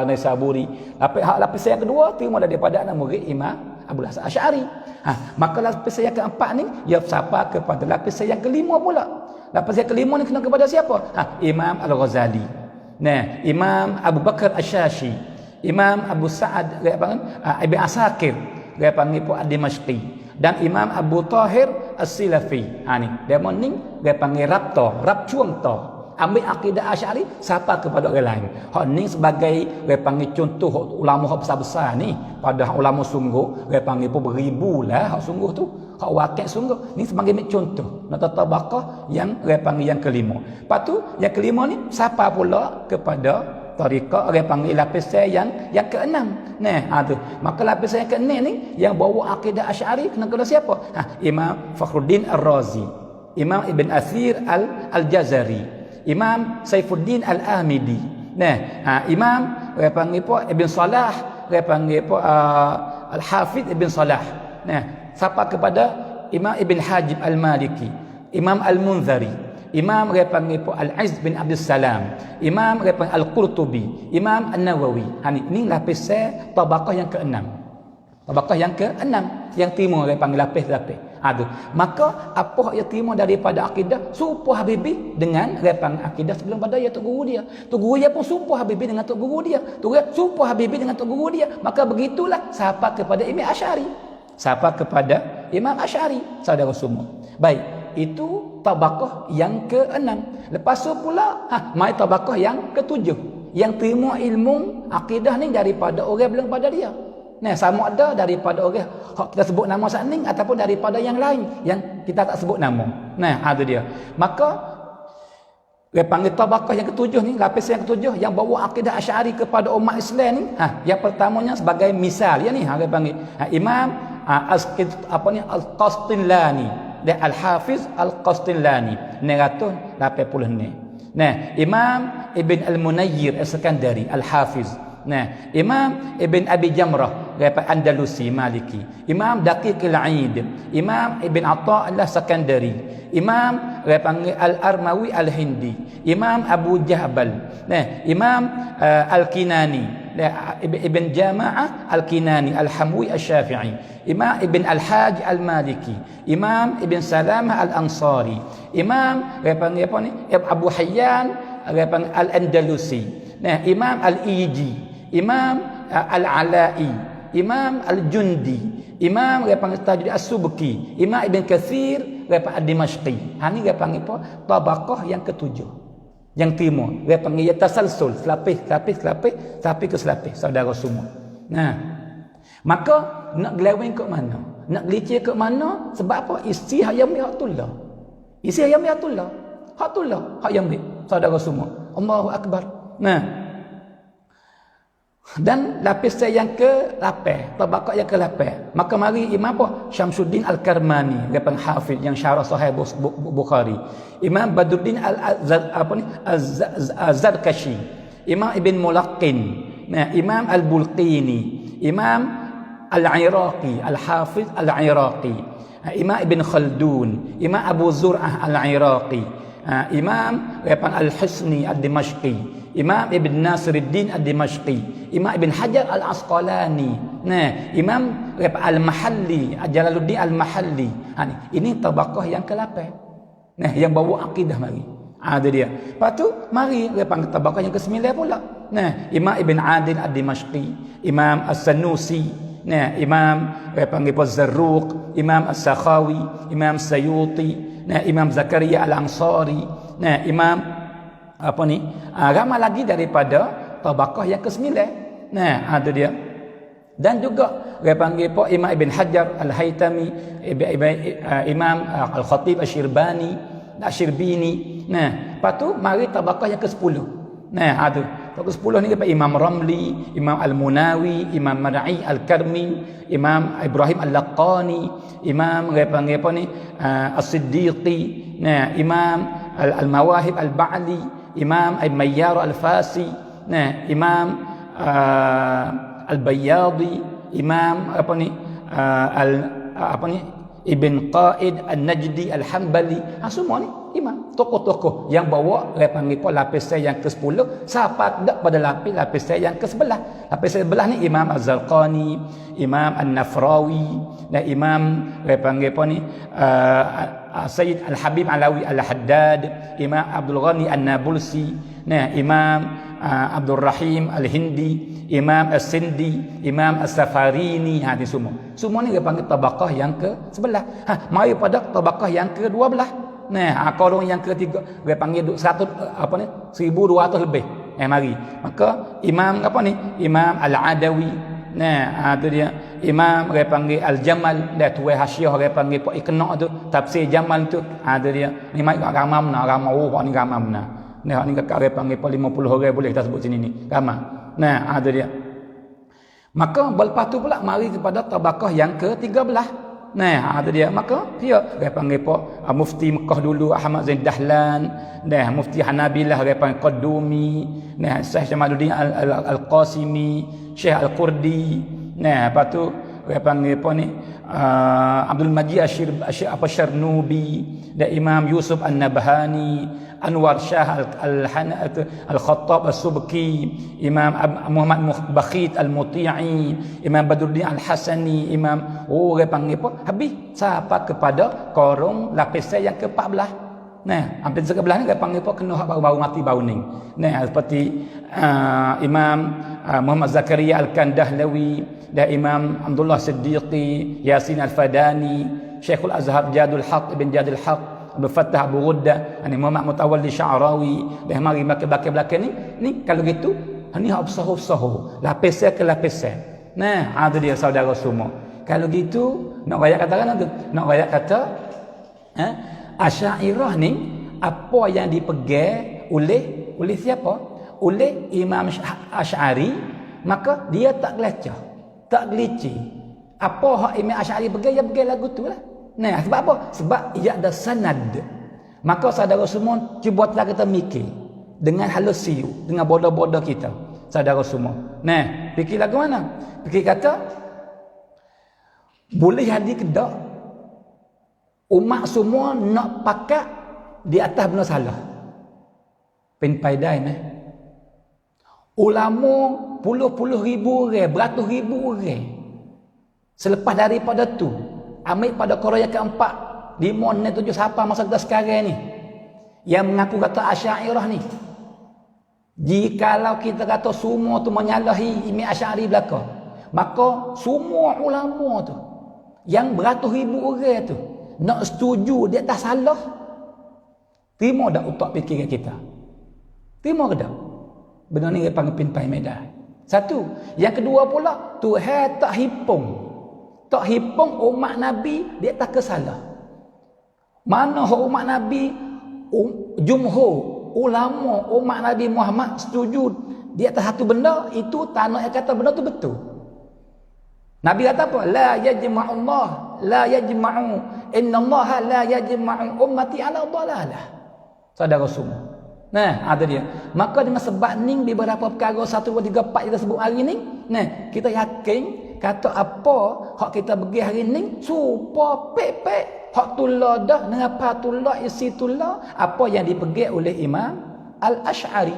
Naisaburi. Lapisan yang kedua terima daripada anak murid Imam Abu Hasan Asy'ari. Maka lapisan yang keempat ni dia bersapa kepada lapisan yang kelima pula. Lapisan yang kelima ni kena kepada siapa? Imam Al-Ghazali. Nah, Imam Abu Bakar Asy-Syashi, Imam Abu Sa'ad Ibn Asakir dia panggil Ad-Dimashqi, dan Imam Abu Tahir As-Silafi. Ni dia morning dia panggil rab cuang ta. Ambil akidah Asy'ari siapa kepada orang lain. Hak ni sebagai dia panggil contoh ulama hak besar-besar ni. Pada ulama sungguh dia panggil beribu lah hak sungguh tu. Hak wakil sungguh. Ni sebagai contoh. Nak tabaqah yang dia panggil yang kelima. Lepas tu yang kelima ni siapa pula kepada tariqah orang panggil lapisan yang keenam. Nah, tu. Maka lapisan yang keenam ni yang bawa akidah Asy'ari kena siapa? Imam Fakhruddin Ar-Razi, Imam Ibn Athir Al-Jazari, Imam Saifuddin Al-Amidi. Nah, Imam orang panggil Ibn Salah, orang panggil Al-Hafidh Ibn Salah. Nah, siapa kepada Imam Ibn Hajib Al-Maliki, Imam Al-Munzari, Imam dia panggil Al-Izz bin Abdul Salam, Imam dia panggil Al-Qurtubi, Imam An-Nawawi. Ini lapisan tabaqah yang keenam. Tabaqah yang keenam yang terima dia panggil lapis-lapis. Maka apa yang terima daripada akidah serupa Habibi dengan dia panggil akidah sebelum pada ya tok guru dia. Tok guru dia pun serupa Habibi dengan tok guru dia. Tok guru serupa Habibi dengan tok guru dia. Maka begitulah siapa kepada Imam Asy'ari. Siapa kepada Imam Asy'ari, saudara semua. Baik. Itu tabaqah yang ke-6. Lepas tu pula mai tabaqah yang ke-7 yang terima ilmu akidah ni daripada orang belum pada dia. Nah, sama ada daripada orang kita sebut nama saat ni ataupun daripada yang lain yang kita tak sebut nama. Nah, ada dia. Maka dia panggil tabaqah yang ke-7 ni, lapisan yang ke-7 yang bawa akidah Asy'ari kepada umat Islam ni. Yang pertamanya sebagai misal ya ni dia panggil Imam Al-Qastilani dan Al-Hafiz Al-Qastilani 980 ni. Nah, Imam Ibn Al-Munayyir Al-Sakandari Al-Hafiz. Nah, Imam Ibn Abi Jamrah Andalusi Maliki, Imam Daqiq Al-Aid, Imam Ibn Atta' Al-Sakandari, Imam Al-Armawi Al-Hindi, Imam Abu Jahbal. Nah, Imam Al-Kinani, Ibn Jama'ah Al-Kinani Al-Hamwi Al-Syafi'i, Imam Ibn Al-Haj Al-Maliki, Imam Ibn Salamah Al-Ansari, Imam Abu Hayyan Al-Andalusi. Nah, Imam Al-Iji, Imam Al-Ala'i, Imam Al-Jundi, Imam Tajuddin As-Subki, Imam Ibn Katsir Ad-Dimashqi. Ni dia panggil apa? Tabaqah yang ke-7. Yang terima. Dia panggil tasalsul, selapis sampai ke selapis, saudara semua. Nah, maka nak gelaweng ke mana? Nak gelicir ke mana? Sebab apa? Isi hak yang mi'atullah. Isi hak yang mi'atullah. Hakullah, hak yang mi'at, saudara semua. Allahu Akbar. Nah, Dan lapisan yang ke-8, tabaqah yang ke-8. Maka mari Imam apa? Syamsuddin Al-Karmani, dia penghafiz yang syarah Sahih Bukhari. Imam Badruddin Az-Zarkashi, Imam Ibn Mulaqqin, nah, Imam Al-Bulqini, Imam Al-Iraqi, Al-Hafiz Al-Iraqi, Imam Ibn Khaldun, Imam Abu Zur'ah Al-Iraqi, Imam Al-Husni Ad-Dimashqi, Imam Ibn Nasiruddin Ad-Dimashqi, Imam Ibn Hajar Al-Asqalani, nah, Imam Al-Mahalli, Jalaluddin Al-Mahalli. Ini tabaqah yang ke-8. Nah, yang bawa akidah mari. Ada dia. Lepas tu mari panggil tabaqah yang ke-9 pula. Nah, Imam Ibn Adil Ad-Dimashqi, Imam As-Sanusi, nah, Imam panggil Az-Zarruq, Imam As-Sakhawi, Imam Sayuti, nah, Imam Zakaria Al-Ansari, nah, Imam ramai lagi daripada tabaqah yang ke-9. Nah, ada dia. Dan juga dia panggil Imam Ibn Hajar Al-Haytami, Imam Al-Khatib Asy-Syirbini. Nah, lepas tu mari tabaqah yang ke-10. Nah, ada. Ke-10 ni Imam Ramli, Imam Al-Munawi, Imam Mar'i Al-Karmi, Imam Ibrahim Al-Laqani, Imam dia panggil As-Siddiqi, nah, Imam Al-Mawahib Al-Ba'li, Imam Al-Mayyar Al-Fasi, nah, Imam Al-Bayyadi, Imam Ibn Qaid Al-Najdi Al-Hambali. Semua ni imam, tokoh-tokoh yang bawa lapisan yang ke-10 sampai dak pada lapisan yang ke-11. Lapisan sebelah ni Imam Az-Zarqani, Imam An-Nafrawi, dan Imam Sayyid Al-Habib Alawi Al-Haddad, Imam Abdul Ghani An-Nabulsi, nah, Imam Abdul Rahim Al-Hindi, Imam As-Sindi, Imam As-Safarini. Ini semua ni dia panggil tabaqah yang ke-11. Mari pada tabaqah yang ke-12. Nah, kalau yang ke-3 dia panggil 1200 lebih. Mari. Maka Imam Imam Al-Adawi. Nah, tu dia. Imam dia panggil Al-Jamal, dan tuai Hasyiah dia panggil Pak Iqna' tu, tafsir Jamal tu. Tu dia. Ni mai ramam ni ramam nah. Ni kakak dia panggil 50 orang boleh kita sebut sini ni. Ramam. Nah, tu dia. Maka lepas tu pula mari kepada tabaqah yang ke-13. Nah, ada dia. Maka dia panggil mufti Mekah dulu Ahmad Zain Dahlan, nah, mufti Hanabilah dia panggil Qadumi, nah, Syekh Jamaluddin Al-Qasimi, Syekh Al-Qurdi, nah, lepas tu dia panggil Abdul Majid Syarnubi, dan Imam Yusuf An-Nabhani, Anwar Shah Al-Khattab As-Subki, Imam Muhammad Bakhit Al-Muti'i, Imam Badruddin Al-Hasani, Imam dia panggil habis sampai kepada korong lapisan yang ke-14. Nah, hampir sebelah ni dia panggil kena baru mati baru ni. Nah, seperti Imam Muhammad Zakaria Al-Kandahlawi, dan Imam Abdullah Siddiqi, Yasin Al-Fadani, Syekhul Azhar Jadul Haq Ibn Jadul Haq, Abu Fattah Abu Ghudda, Muhammad Mutawalli Sya'rawi. Dan mari belakang-belakang ni kalau gitu ni hak besar-besar, lapisan ke lapisan. Nah, ada dia saudara semua. Kalau gitu nak rakyat katakan tu, nak rakyat kata Asy'ariyah ni apa yang dipegang oleh siapa? Oleh Imam Asy'ari, maka dia tak gelecah, tak gelici. Apa hak Imam Asy'ari pegang, dia pegang lagu tu lah. Nah, sebab apa? Sebab ia ada sanad. Maka saudara semua cuba kita mikir dengan halus siu, dengan bodoh-bodoh kita, saudara semua. Nah, fikir lagu mana? Fikir kata boleh jadi kedak umat semua nak pakat di atas benda salah. Penpaidai ulama puluh-puluh ribu orang, beratus ribu orang. Selepas daripada tu ambil pada Korea keempat, 5, 6, 7 siapa masa kita sekarang ni yang mengaku kata Asy'ariyah ni. Jikalau kita kata semua tu menyalahi Imam Asy'ari belaka, maka semua ulama tu yang beratus ribu orang tu nak setuju dia tak salah, terima tak otak fikiran kita? Terima ke tak? Benda ni dia panggil pintai medan. Satu. Yang kedua pula, Tuhan tak hipung umat Nabi dia tak kesalah. Mana umat Nabi jumhur ulama umat Nabi Muhammad setuju di atas satu benda, itu tanah yang kata benda tu betul. Nabi kata apa? La yajma'ullah, la yajma'u, innallaha la yajma'u ummati ala dhalalah. Saudara semua. Nah, ada dia. Maka dengan sebab ni di beberapa perkara 1 2 3 4 kita sebut hari ni, nah, kita yakin kata apa hak kita pergi hari ni supa pek-pek hak tulah dah dengan apa tulah isi tulah apa yang dipegang oleh Imam Al-Asy'ari.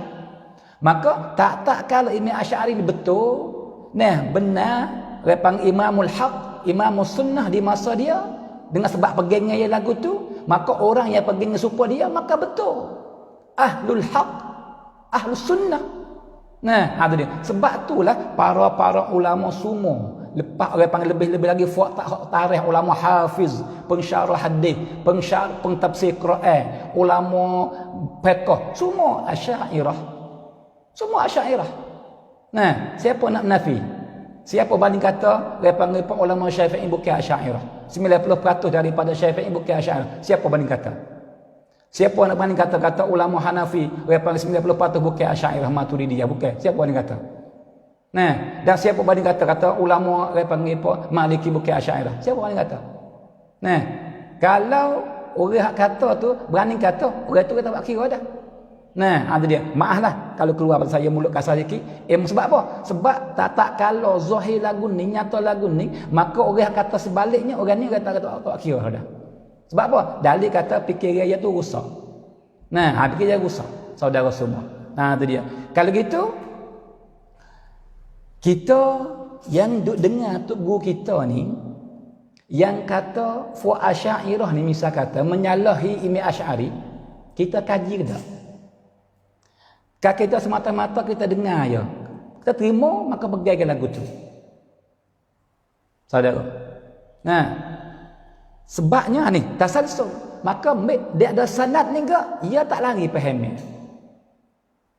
Maka tak kalau Imam Asy'ari betul, nah benar, repang Imamul Haq, Imamus Sunnah di masa dia dengan sebab pegangnya yang lagu tu, maka orang yang pegangnya serupa dia maka betul. Ahlul Haq, Ahlus Sunnah. Nah, ada dia. Sebab itulah para ulama semua lepas orang panggil lebih lagi fuat tarikh, ulama hafiz, pensyarah hadis, pentafsir Quran, ulama fiqh, semua Asy'ariyah. Semua Asy'ariyah. Nah, siapa nak menafi? Siapa banding kata orang panggil ulama Syafi'i bukan Asy'ariyah? 90% daripada Syafi'i bukan Asy'ariyah. Siapa banding kata? Siapa nak banding kata ulama Hanafi orang panggil 90% bukan Asy'ariyah Maturidiyah, bukan? Siapa banding kata? Nah, dan siapa banding kata ulama orang panggil Maliki bukan Asy'ariyah? Siapa banding kata? Nah, kalau orang kata tu berani kata, orang tu kata buat kira dah. Nah, ada dia. Maaflah kalau keluar pada saya mulut kasar sikit. Sebab apa? Sebab tak kalau zahir lagu ni, nyata lagu ni, maka orang kata sebaliknya, orang ni kata tak kira dah. Sebab apa? Dalil kata fikiran dia tu rusak. Nah, fikiran dia rusak. Saudara semua. Nah, itu dia. Kalau gitu, kita yang duk dengar tu guru kita ni, yang kata Fuad Asy'ariyah ni misal kata menyalahi Imam Asy'ari, kita kaji ke tak? Kalau kita semata-mata kita dengar je, kita terima, maka pegang lagu tu. Saudara. Nah, sebabnya ni tasalsul, maka dia ada sanad ni ke, ia tak lari fahamnya.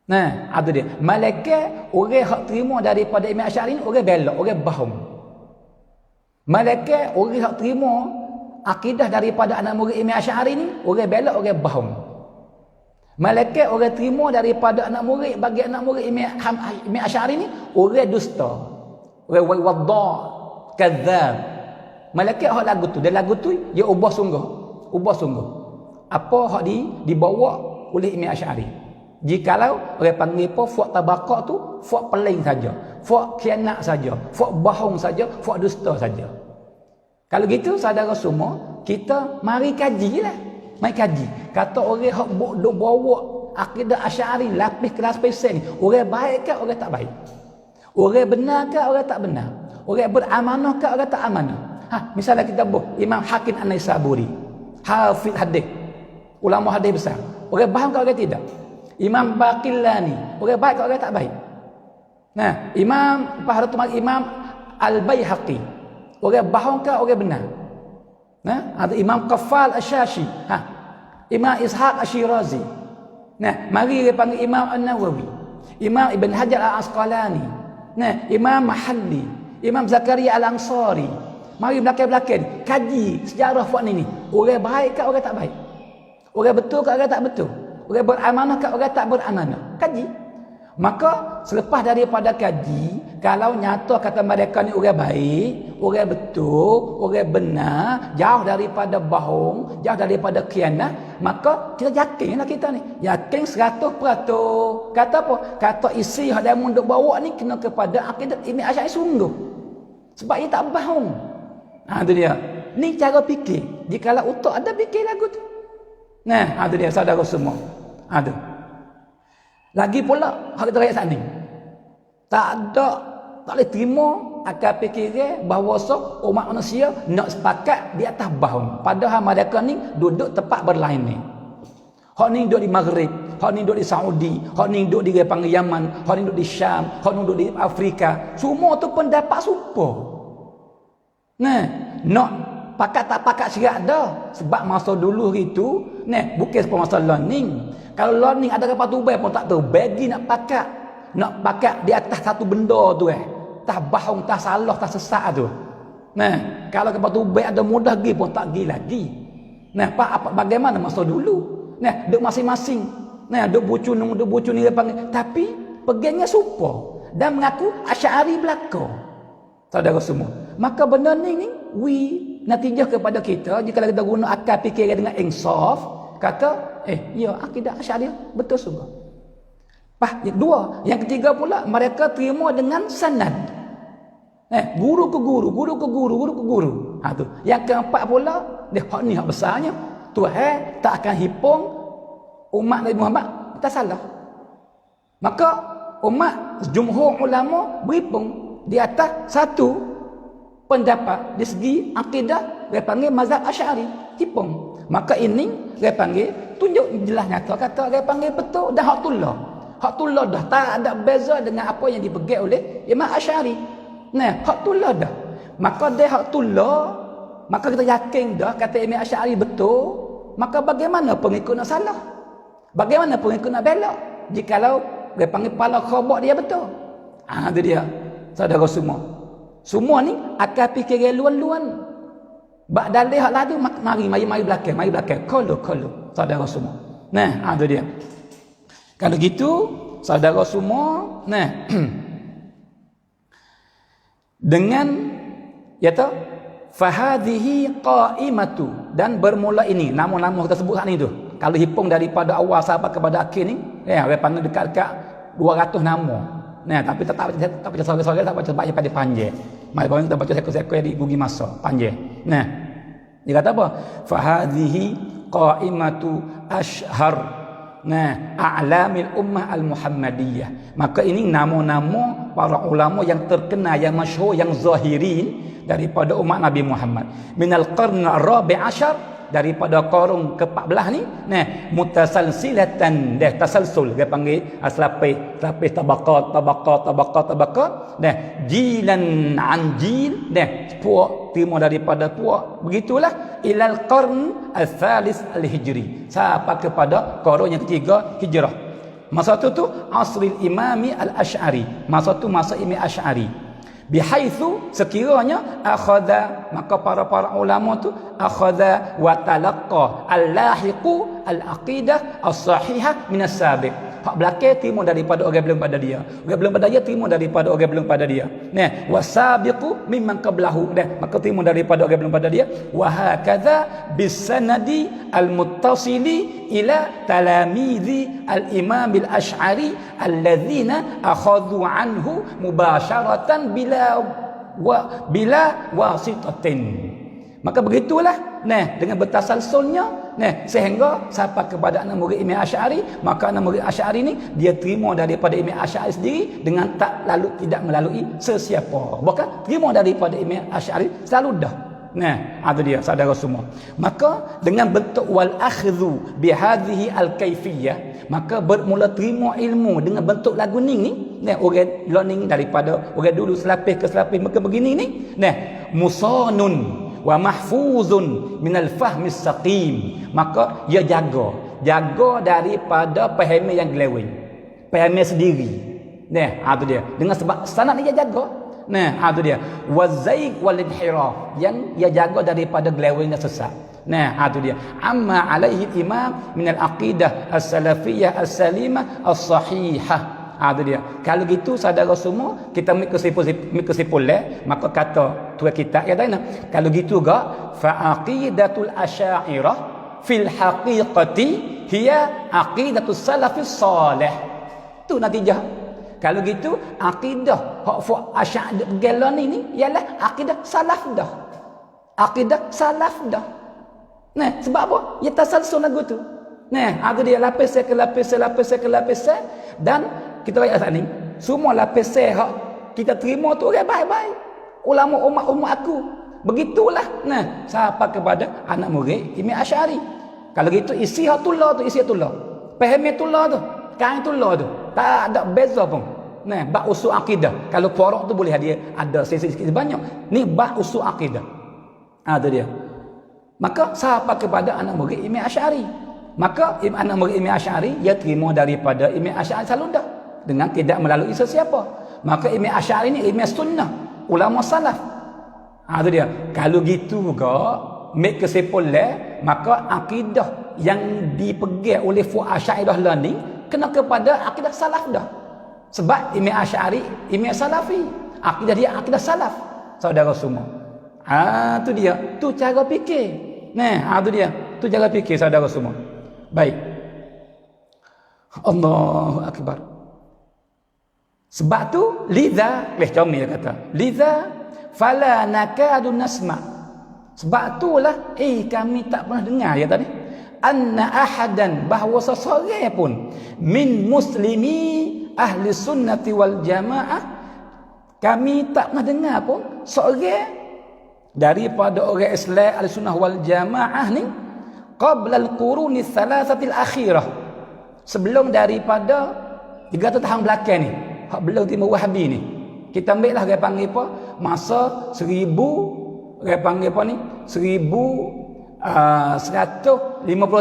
Nah, ada dia. Malaikat orang hak terima daripada Imam Asy'ari ni orang belok, orang bohong. Malaikat orang hak terima akidah daripada anak murid Imam Asy'ari ni orang belok, orang bohong. Malaikat orang terima daripada anak murid bagi anak murid Imam Asy'ari ni orang dusta, orang wadda, kadzab. Malaikat hak lagu tu, dan lagu tu dia ubah sungguh. Apa hak dibawa oleh Imam Asy'ari. Jikalau orang panggil apa fuak tabaqah tu, fuak peling saja, fuak khianat saja, fuak bohong saja, fuak dusta saja. Kalau gitu saudara semua, kita mari kajilah. Mari kaji. Kata orang hak duk bawa akidah Asy'ari lapis kelas pesen ni, orang baik ke orang tak baik? Orang benar ke orang tak benar? Orang beramanah ke orang tak amanah? Misalnya kita Imam Hakim An-Naisaburi, hafiz hadis, ulama hadis besar. Orang faham ke orang tidak? Imam Baqillani, orang baik ke orang tak baik? Nah, Imam Al-Baihaqi, orang bohong ke orang benar? Nah, ada Imam Qaffal Asy-Syashi, Imam Ishaq Asy-Syirazi. Nah, mari dia panggil Imam An-Nawawi, Imam Ibn Hajar Al-Asqalani, nah, Imam Mahalli, Imam Zakaria Al-Ansari. Mari belakang-belakang kaji sejarah buat ni. Orang baik ke orang tak baik? Orang betul ke orang tak betul? Orang beramanah ke orang tak beramanah? Kaji. Maka selepas daripada kaji, kalau nyata kata mereka ni orang baik, orang betul, orang benar, jauh daripada bohong, jauh daripada khianat, maka kita yakinlah kita ni. Yakin 100%. Kata apa? Kata isi yang dia munduk bawa ni kena kepada akidah Imam Asy'ari sungguh. Sebab dia tak bohong. Itu dia. Ni cara fikir. Jikalau utak ada fikir lagu tu. Nah, itu dia saudara semua. Ada. Lagi pula hak kita rakyat saat ni. Tak boleh terima akal fikirnya bahawa umat manusia nak sepakat di atas bohong. Padahal mereka ni duduk tempat berlain ni. Hak ni duduk di Maghrib, hak ni duduk di Saudi, hak ni duduk di panggil Yaman, hak ni duduk di Syam, hak ni duduk di Afrika. Semua tu pendapat serupa. Nah, nak pakat tak pakat syirak dah. Sebab masa dulu itu, nah, bukan sebab masa learning. Kalau learning ada kapal tubai pun tak tahu. Bagi nak pakat di atas satu benda tu tak bohong, tak salah, tak sesat tu. Nah, kalau kapal tubai ada mudah pergi pun tak pergi lagi. Nah, bagaimana masa dulu? Nah, duk masing-masing. Nah, duk bucu ni dia panggil. Tapi pegangnya supo dan mengaku Asy'ari belaka. Saudara semua. Maka benda ni natijah kepada kita jika kita guna akal fikiran dengan insaf, kata ya akidah Asy'ari betul sungguh. Dua, yang ketiga pula mereka terima dengan sanad. Guru ke guru, guru ke guru, guru ke guru. Tu. Yang keempat pula, dia hak ni hak besarnya. Tuhan tak akan hipung umat Nabi Muhammad tak salah. Maka umat jumhur ulama berhipung di atas satu pendapat di segi akidah, dia panggil mazhab Asy'ari. Hipung. Maka ini dia panggil tunjuk jelas nyata kata dia panggil betul dah hak tullah. Hak tullah dah tak ada beza dengan apa yang dipegang oleh Imam Asy'ari. Nah, hak tullah dah. Maka dia hak tullah, maka kita yakin dah kata Imam Asy'ari betul, maka bagaimana pengikut nak salah? Bagaimana pengikut nak belak? Jikalau dia panggil kepala khabar dia betul. Itu dia. Saudara semua. Semua ni akan fikir luan-luan. Bak dalih hak ladu mari belakang. Kolo. Saudara semua. Nah, itu dia. Kalau gitu, saudara semua, nah, dengan fahadhihi qa'imatu, dan bermula ini nama-nama kita sebut ni tu. Kalau hitung daripada awal sampai kepada akhir ni, dia panggil dekat-dekat 200 nama. Nah, tapi tak baca sorang-sorang, tak baca pada panjang. Mai bang kita baca sekor-sekor di gugi masa panjang. Nah, dia kata apa? Fahadhihi qa'imatu ashhar. Nah, a'lamil ummah al-Muhammadiyah. Maka ini nama-nama para ulama yang terkenal, yang masyhur, yang zahirin daripada umat Nabi Muhammad. Minal qarn ar-rabi' asyar, daripada qarun ke-14 ni, nah, mutasalsilatan, dah tasalsul dia panggil selapis tabaqat, nah, jilan an jil, dah puak terima daripada puak, begitulah ilal qarn al-thalis al-hijri, sampai kepada qarun yang ketiga hijrah. Masa tu asril imami al-Asy'ari, masa tu masa Imam Asy'ari. Bihaitsu sekiranya akhadha, maka para ulama tu akhadha wa talaqqa al-lahiqu al-aqidah as-sahihah min as-sabiq. Hak belakang terima daripada orang belum pada dia. Orang belum pada dia terima daripada orang belum pada dia. Nah, wasabiqu mimman qablahu. Dah, maka terima daripada orang belum pada dia. Wa hakadha bisanadi al-muttasili ila talamidhi al-imam al-Asy'ari alladzina akhadhu anhu mubasharatan bila wasitatin. Maka begitulah, nah, dengan bertasalsulnya, nah, sehingga sampai kepada anak murid Imam Asy'ari, maka anak murid Asy'ari ni dia terima daripada Imam Asy'ari sendiri dengan tidak melalui sesiapa. Bahkan terima daripada Imam Asy'ari selalu dah. Nah, itu dia saudara semua. Maka dengan bentuk wal akhdhu bi hadhihi al kaifiyah, maka bermula terima ilmu dengan bentuk lagu ni, nah, orang learning daripada orang dulu selapis ke selapis, maka begini ni, nah, musanun wa mahfuzun minal fahmis saqim, maka ia jaga daripada pahaman yang geleweng, pahaman sendiri. Nah, itu dia. Dengan sebab sanad ni dia jaga. Nah, itu dia. Wazaig wal inhiraf, yang ia jaga daripada geleweng dan sesat. Nah, itu dia. Amma alaihi imam minal aqidah as-salafiyah as-salimah as-sahihah. Itu dia. Kalau gitu saudara semua, kita ambil kesimpulan, maka kata tuan kita kata kalau gitu juga fa aqidatul asy'ariyah fil haqiqati hiya aqidatus salafis salih. Tu natijah. Kalau gitu akidah hak fu asy'ari gelon ini ialah akidah salaf dah. Akidah salaf dah. Nah, sebab apa? Ya tasalsul lagu tu. Nah, ada dia lapis ke lapis dan kita baca saat ni, semua lapis hak kita terima tu orang baik-baik. Ulama umat aku. Begitulah. Nah, sampai kepada anak murid Imam Asy'ari. Kalau gitu isi hak tullah tu, isi tullah. Faham tullah tu, kain tullah tu. Tak ada beza pun. Nah, bab usul akidah. Kalau forok tu boleh dia ada sikit banyak. Ni bab usul akidah. Ada dia. Maka sampai kepada anak murid Imam Asy'ari. Maka anak murid Imam Asy'ari dia terima daripada Imam Asy'ari selalu dah, dengan tidak melalui sesiapa. Maka Imam Asy'ari ni Imam sunnah, ulama salaf. Itu dia. Kalau gitu juga make kesimpulan, maka akidah yang dipegang oleh Fu Asy'ariyah lah ni kena kepada akidah salaf dah. Sebab Imam Asy'ari, Imam Salafi. Akidah dia akidah salaf. Saudara semua. Tu dia. Tu cara fikir. Tu dia. Tu cara fikir saudara semua. Baik. Allahu akbar. Sebab tu liza, comel kata. Liza fala nakadu nasma. Sebab itulah kami tak pernah dengar ya tadi. Anna ahadan, bahawa seseorang pun min muslimi ahli sunnati wal jamaah, kami tak pernah dengar pun seorang daripada orang Islam ahli sunnah wal jamaah ni qabla al-quruni thalathatil akhirah, sebelum daripada 300 tahun belakang ni, hak belum timur Wahabi ni. Kita ambil lah dia panggil apa, masa 1000, dia panggil apa ni, 1150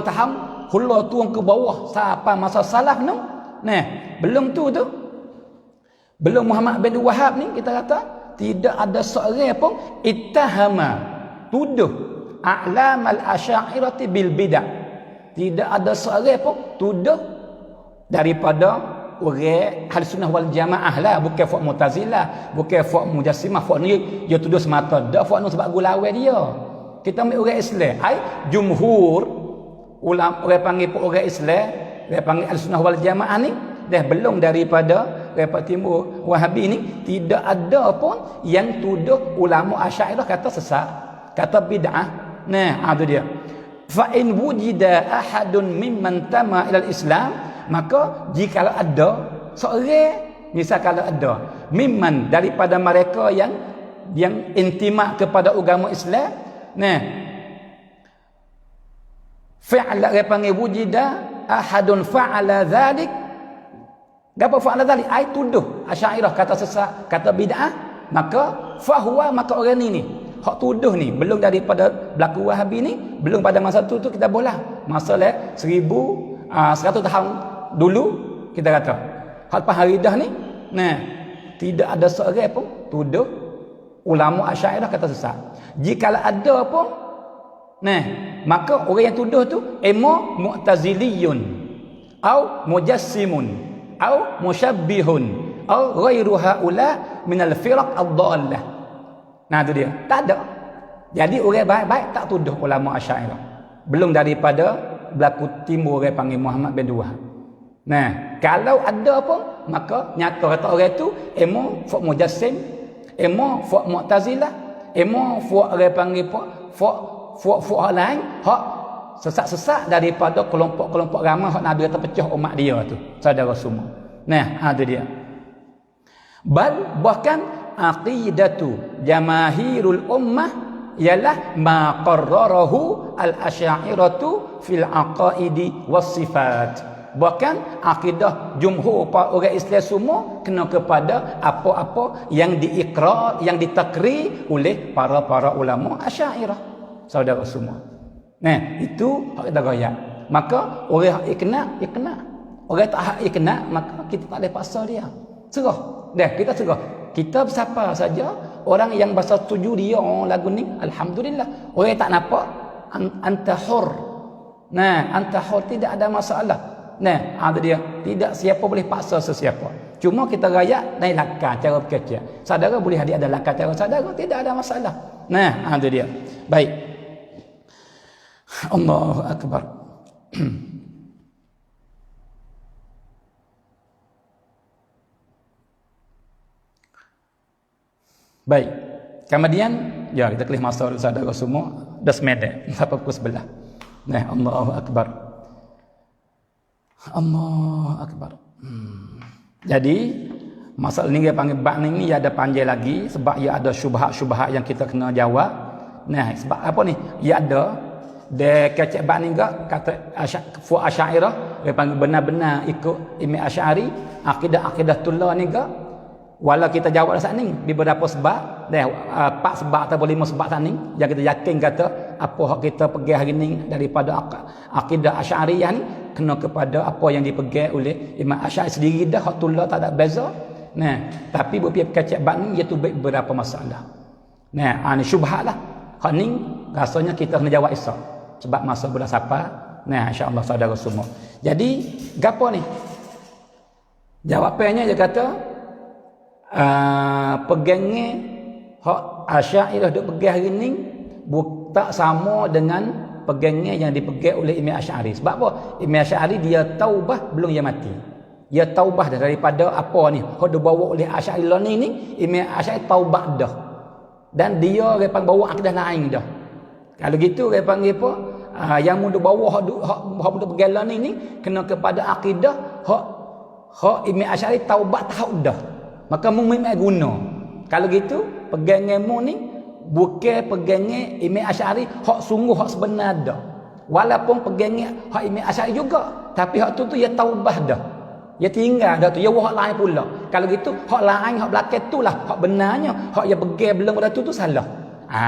tahun hula turun ke bawah sampai masa salaf tu. Belum tu belum Muhammad bin Wahab ni, kita kata tidak ada seorang pun ittahama, tuduh a'lam al-asy'ariyati bil bidah. Tidak ada seorang pun tuduh daripada orang ahli sunnah wal jamaah lah, bukan fak Mu'tazilah, bukan fak Mujassimah. Fak ni dia tuduh semata dah, fak ni sebab gulawai dia. Kita ambil orang Islam, jumhur ulama orang panggil orang Islam, orang panggil ahli sunnah wal jamaah ni dah belum daripada Repat Timur Wahabi ni, tidak ada pun yang tuduh ulama Asy'ariyah kata sesat, kata bid'ah. Itu dia. Fa in wujida ahadun mimman tama ila Islam, maka jika ada seorang, misal kalau ada mimman daripada mereka yang intimak kepada agama Islam, fa'ala, dia panggil wujida ahadun fa'ala dhalik. Apa fa'ala dhalik? Ai tuduh Asy'ariyah kata sesat, kata bid'ah, maka fahuwa, maka orang ni hak tuduh ni belum daripada berlaku Wahabi ni, belum pada masa tu kita bolah masa 1100 tahun dulu, kita kata hak pas hari dah ni, tidak ada seorang pun tuduh ulama Asy'ariyah kata sesat. Jika ada pun maka orang yang tuduh tu imma mu'taziliyun au mujassimun au musyabbihun au ghairu haula minal firaq ad-dhallah. Tu dia. Tak ada. Jadi orang baik-baik tak tuduh ulama Asy'ariyah. Belum daripada berlaku timur orang panggil Muhammad bin Wahab. Kalau ada pun, maka nyata kata orang tu emo fak mujassim, emo fak mu'tazilah, emo fak orang panggil fak lain, hak sesat-sesat daripada kelompok-kelompok ramai hak Nabi kata pecah umat dia tu, saudara semua. Itu dia. Bahkan aqidatu jamaahirul ummah ialah ma qarrarahu al-asy'ariyatu fil aqaidi was sifat. Bahkan akidah jumhur orang Islam semua kena kepada apa-apa yang diikrar, yang ditakrir oleh para ulama Asy'ariyah, saudara semua. Itu hak kita royak. Maka orang hak kena, orang tak hak kena, maka kita tak boleh paksa dia. Serah. Kita serah. Kita bersapa saja orang yang bahasa setuju dia lagu ni, alhamdulillah. Orang tak nampak, anta hur. Anta hur, tidak ada masalah. Ada dia. Tidak siapa boleh paksa sesiapa. Cuma kita rakyat naik lakar cara berkecil. Saudara boleh hadir ada lakar cara saudara, tidak ada masalah. Ada dia. Baik. Allahu akbar. Baik. Kemudian kita kelih masa saudara semua dah semedek sampai pukul 11. Allahu akbar. Allahu akbar. Jadi masalah ni dia panggil bab ni ada panjang lagi, sebab ia ada syubhat-syubhat yang kita kena jawab. Sebab apa ni? Ia ada dia kecek bab ni enggak kata Asy'ariyah, dia panggil benar-benar ikut Imam Asy'ari, akidah-akidatullah ni enggak. Walau kita jawab saat ni di beberapa sebab, 4 sebab atau 5 sebab saat ni yang kita yakin kata apa hak kita pegang hari ni daripada akidah Asy'ariyah ni kena kepada apa yang dipegang oleh Imam Asy'ari sendiri dah, hak tullah tak ada beza. Tapi berpihak kecek bab ni iaitu beberapa masalah. Ni syubhat lah. Hak ni rasanya kita kena jawab esok sebab masa bulan Safar. Insya-Allah saudara semua. Jadi gapo ni? Jawapannya dia kata pegangnya hak Asy'ariyah duk pegang hari ni tak sama dengan pegangnya yang dipegang oleh Imam Asy'ari. Sebab apa? Imam Asy'ari dia taubah belum dia mati. Dia taubah dah daripada apa ni hak dibawa oleh Asy'ari ni Imam Asy'ari taubah dah. Dan dia repan bawa akidah lain dah. Kalau gitu dia panggil apa? Yang mu bawa hak mu pegang ni kena kepada akidah hak Imam Asy'ari taubat tahu dah. Maka mu memang guna. Kalau gitu pegangan mu ni bukan pegangan Imam Asy'ari hak sungguh hak sebenar dah. Walaupun pegangan hak Imam Asy'ari juga, tapi hak tu ya taubah dah. Ya tinggal dah tu, ya hak lain pula. Kalau gitu hak lain hak belakang itulah hak benarnya, hak yang pegang belum pada tu salah.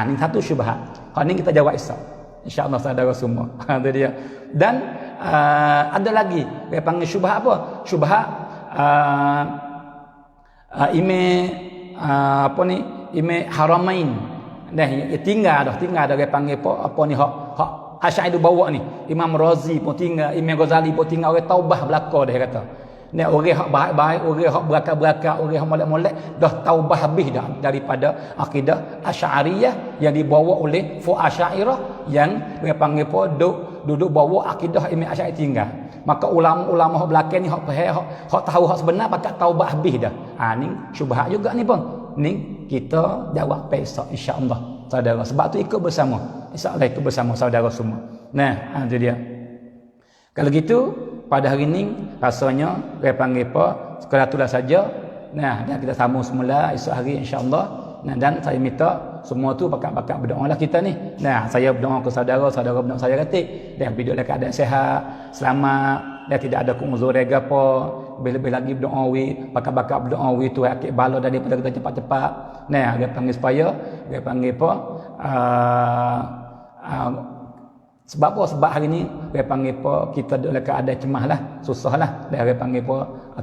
Ni satu syubhat. Hak ni kita jawab esok. Insya-Allah saudara semua. Itu dia. Dan ada lagi dia panggil syubhat apa? Syubhat Imam Haramain. Dah tinggal dah dia panggil apa ni hak Asy'ari bawa ni. Imam Razi pun tinggal, Imam Ghazali pun tinggal orang taubah belaka dia kata. Ni orang hak baik-baik, orang hak berakal-berakal, orang hak molek-molek dah taubah habis dah daripada akidah Asy'ariyah yang dibawa oleh Asy'ariyah yang dia panggil apa duduk bawa akidah Imam Asy'ari tinggal. Maka ulama-ulama hak belakang ni hak faham hak tahu hak sebenar pakat taubah habis dah. Ni syubhat juga ni pun. Ni kita jawab besok insya-Allah saudara. Sebab tu ikut bersama. Insya-Allah ikut bersama saudara semua. Nah, itu dia. Kalau gitu pada hari ni rasanya saya panggil apa sekadar itulah saja. Nah, dan kita sambung semula esok hari insya-Allah. Nah, dan saya minta semua tu bakat-bakat berdoalah kita ni. Nah, saya berdoa ke saudara berdoa saya kata dan hidup dalam keadaan sihat, selamat dan tidak ada uzur apa. Lebih-lebih lagi berdoa bakat-bakat berdoa tu akik bala daripada kita cepat-cepat. Nah, dia panggil supaya dia panggil apa sebab apa? Sebab hari ni dia panggil apa kita dalam keadaan cemas lah, susah lah. Dia panggil apa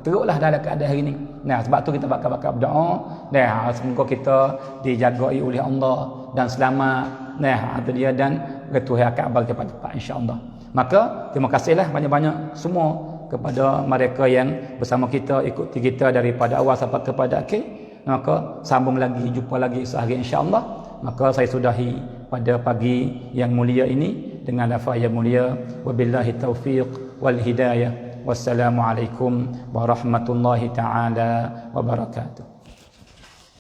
teruklah dalam keadaan hari ni. Nah, sebab tu kita bakat-bakat berdoa. Nah, semoga kita dijagai oleh Allah dan selamat. Nah, itu dia dan Tuhan akan abal cepat-cepat insya-Allah. Maka terima kasihlah banyak-banyak semua kepada mereka yang bersama kita ikuti kita daripada awal sampai kepada akhir. Maka sambung lagi, jumpa lagi sehari insya-Allah. Maka saya sudahi pada pagi yang mulia ini dengan lafaz yang mulia. Wabillahi taufiq wal hidayah. Wassalamualaikum warahmatullahi taala wabarakatuh.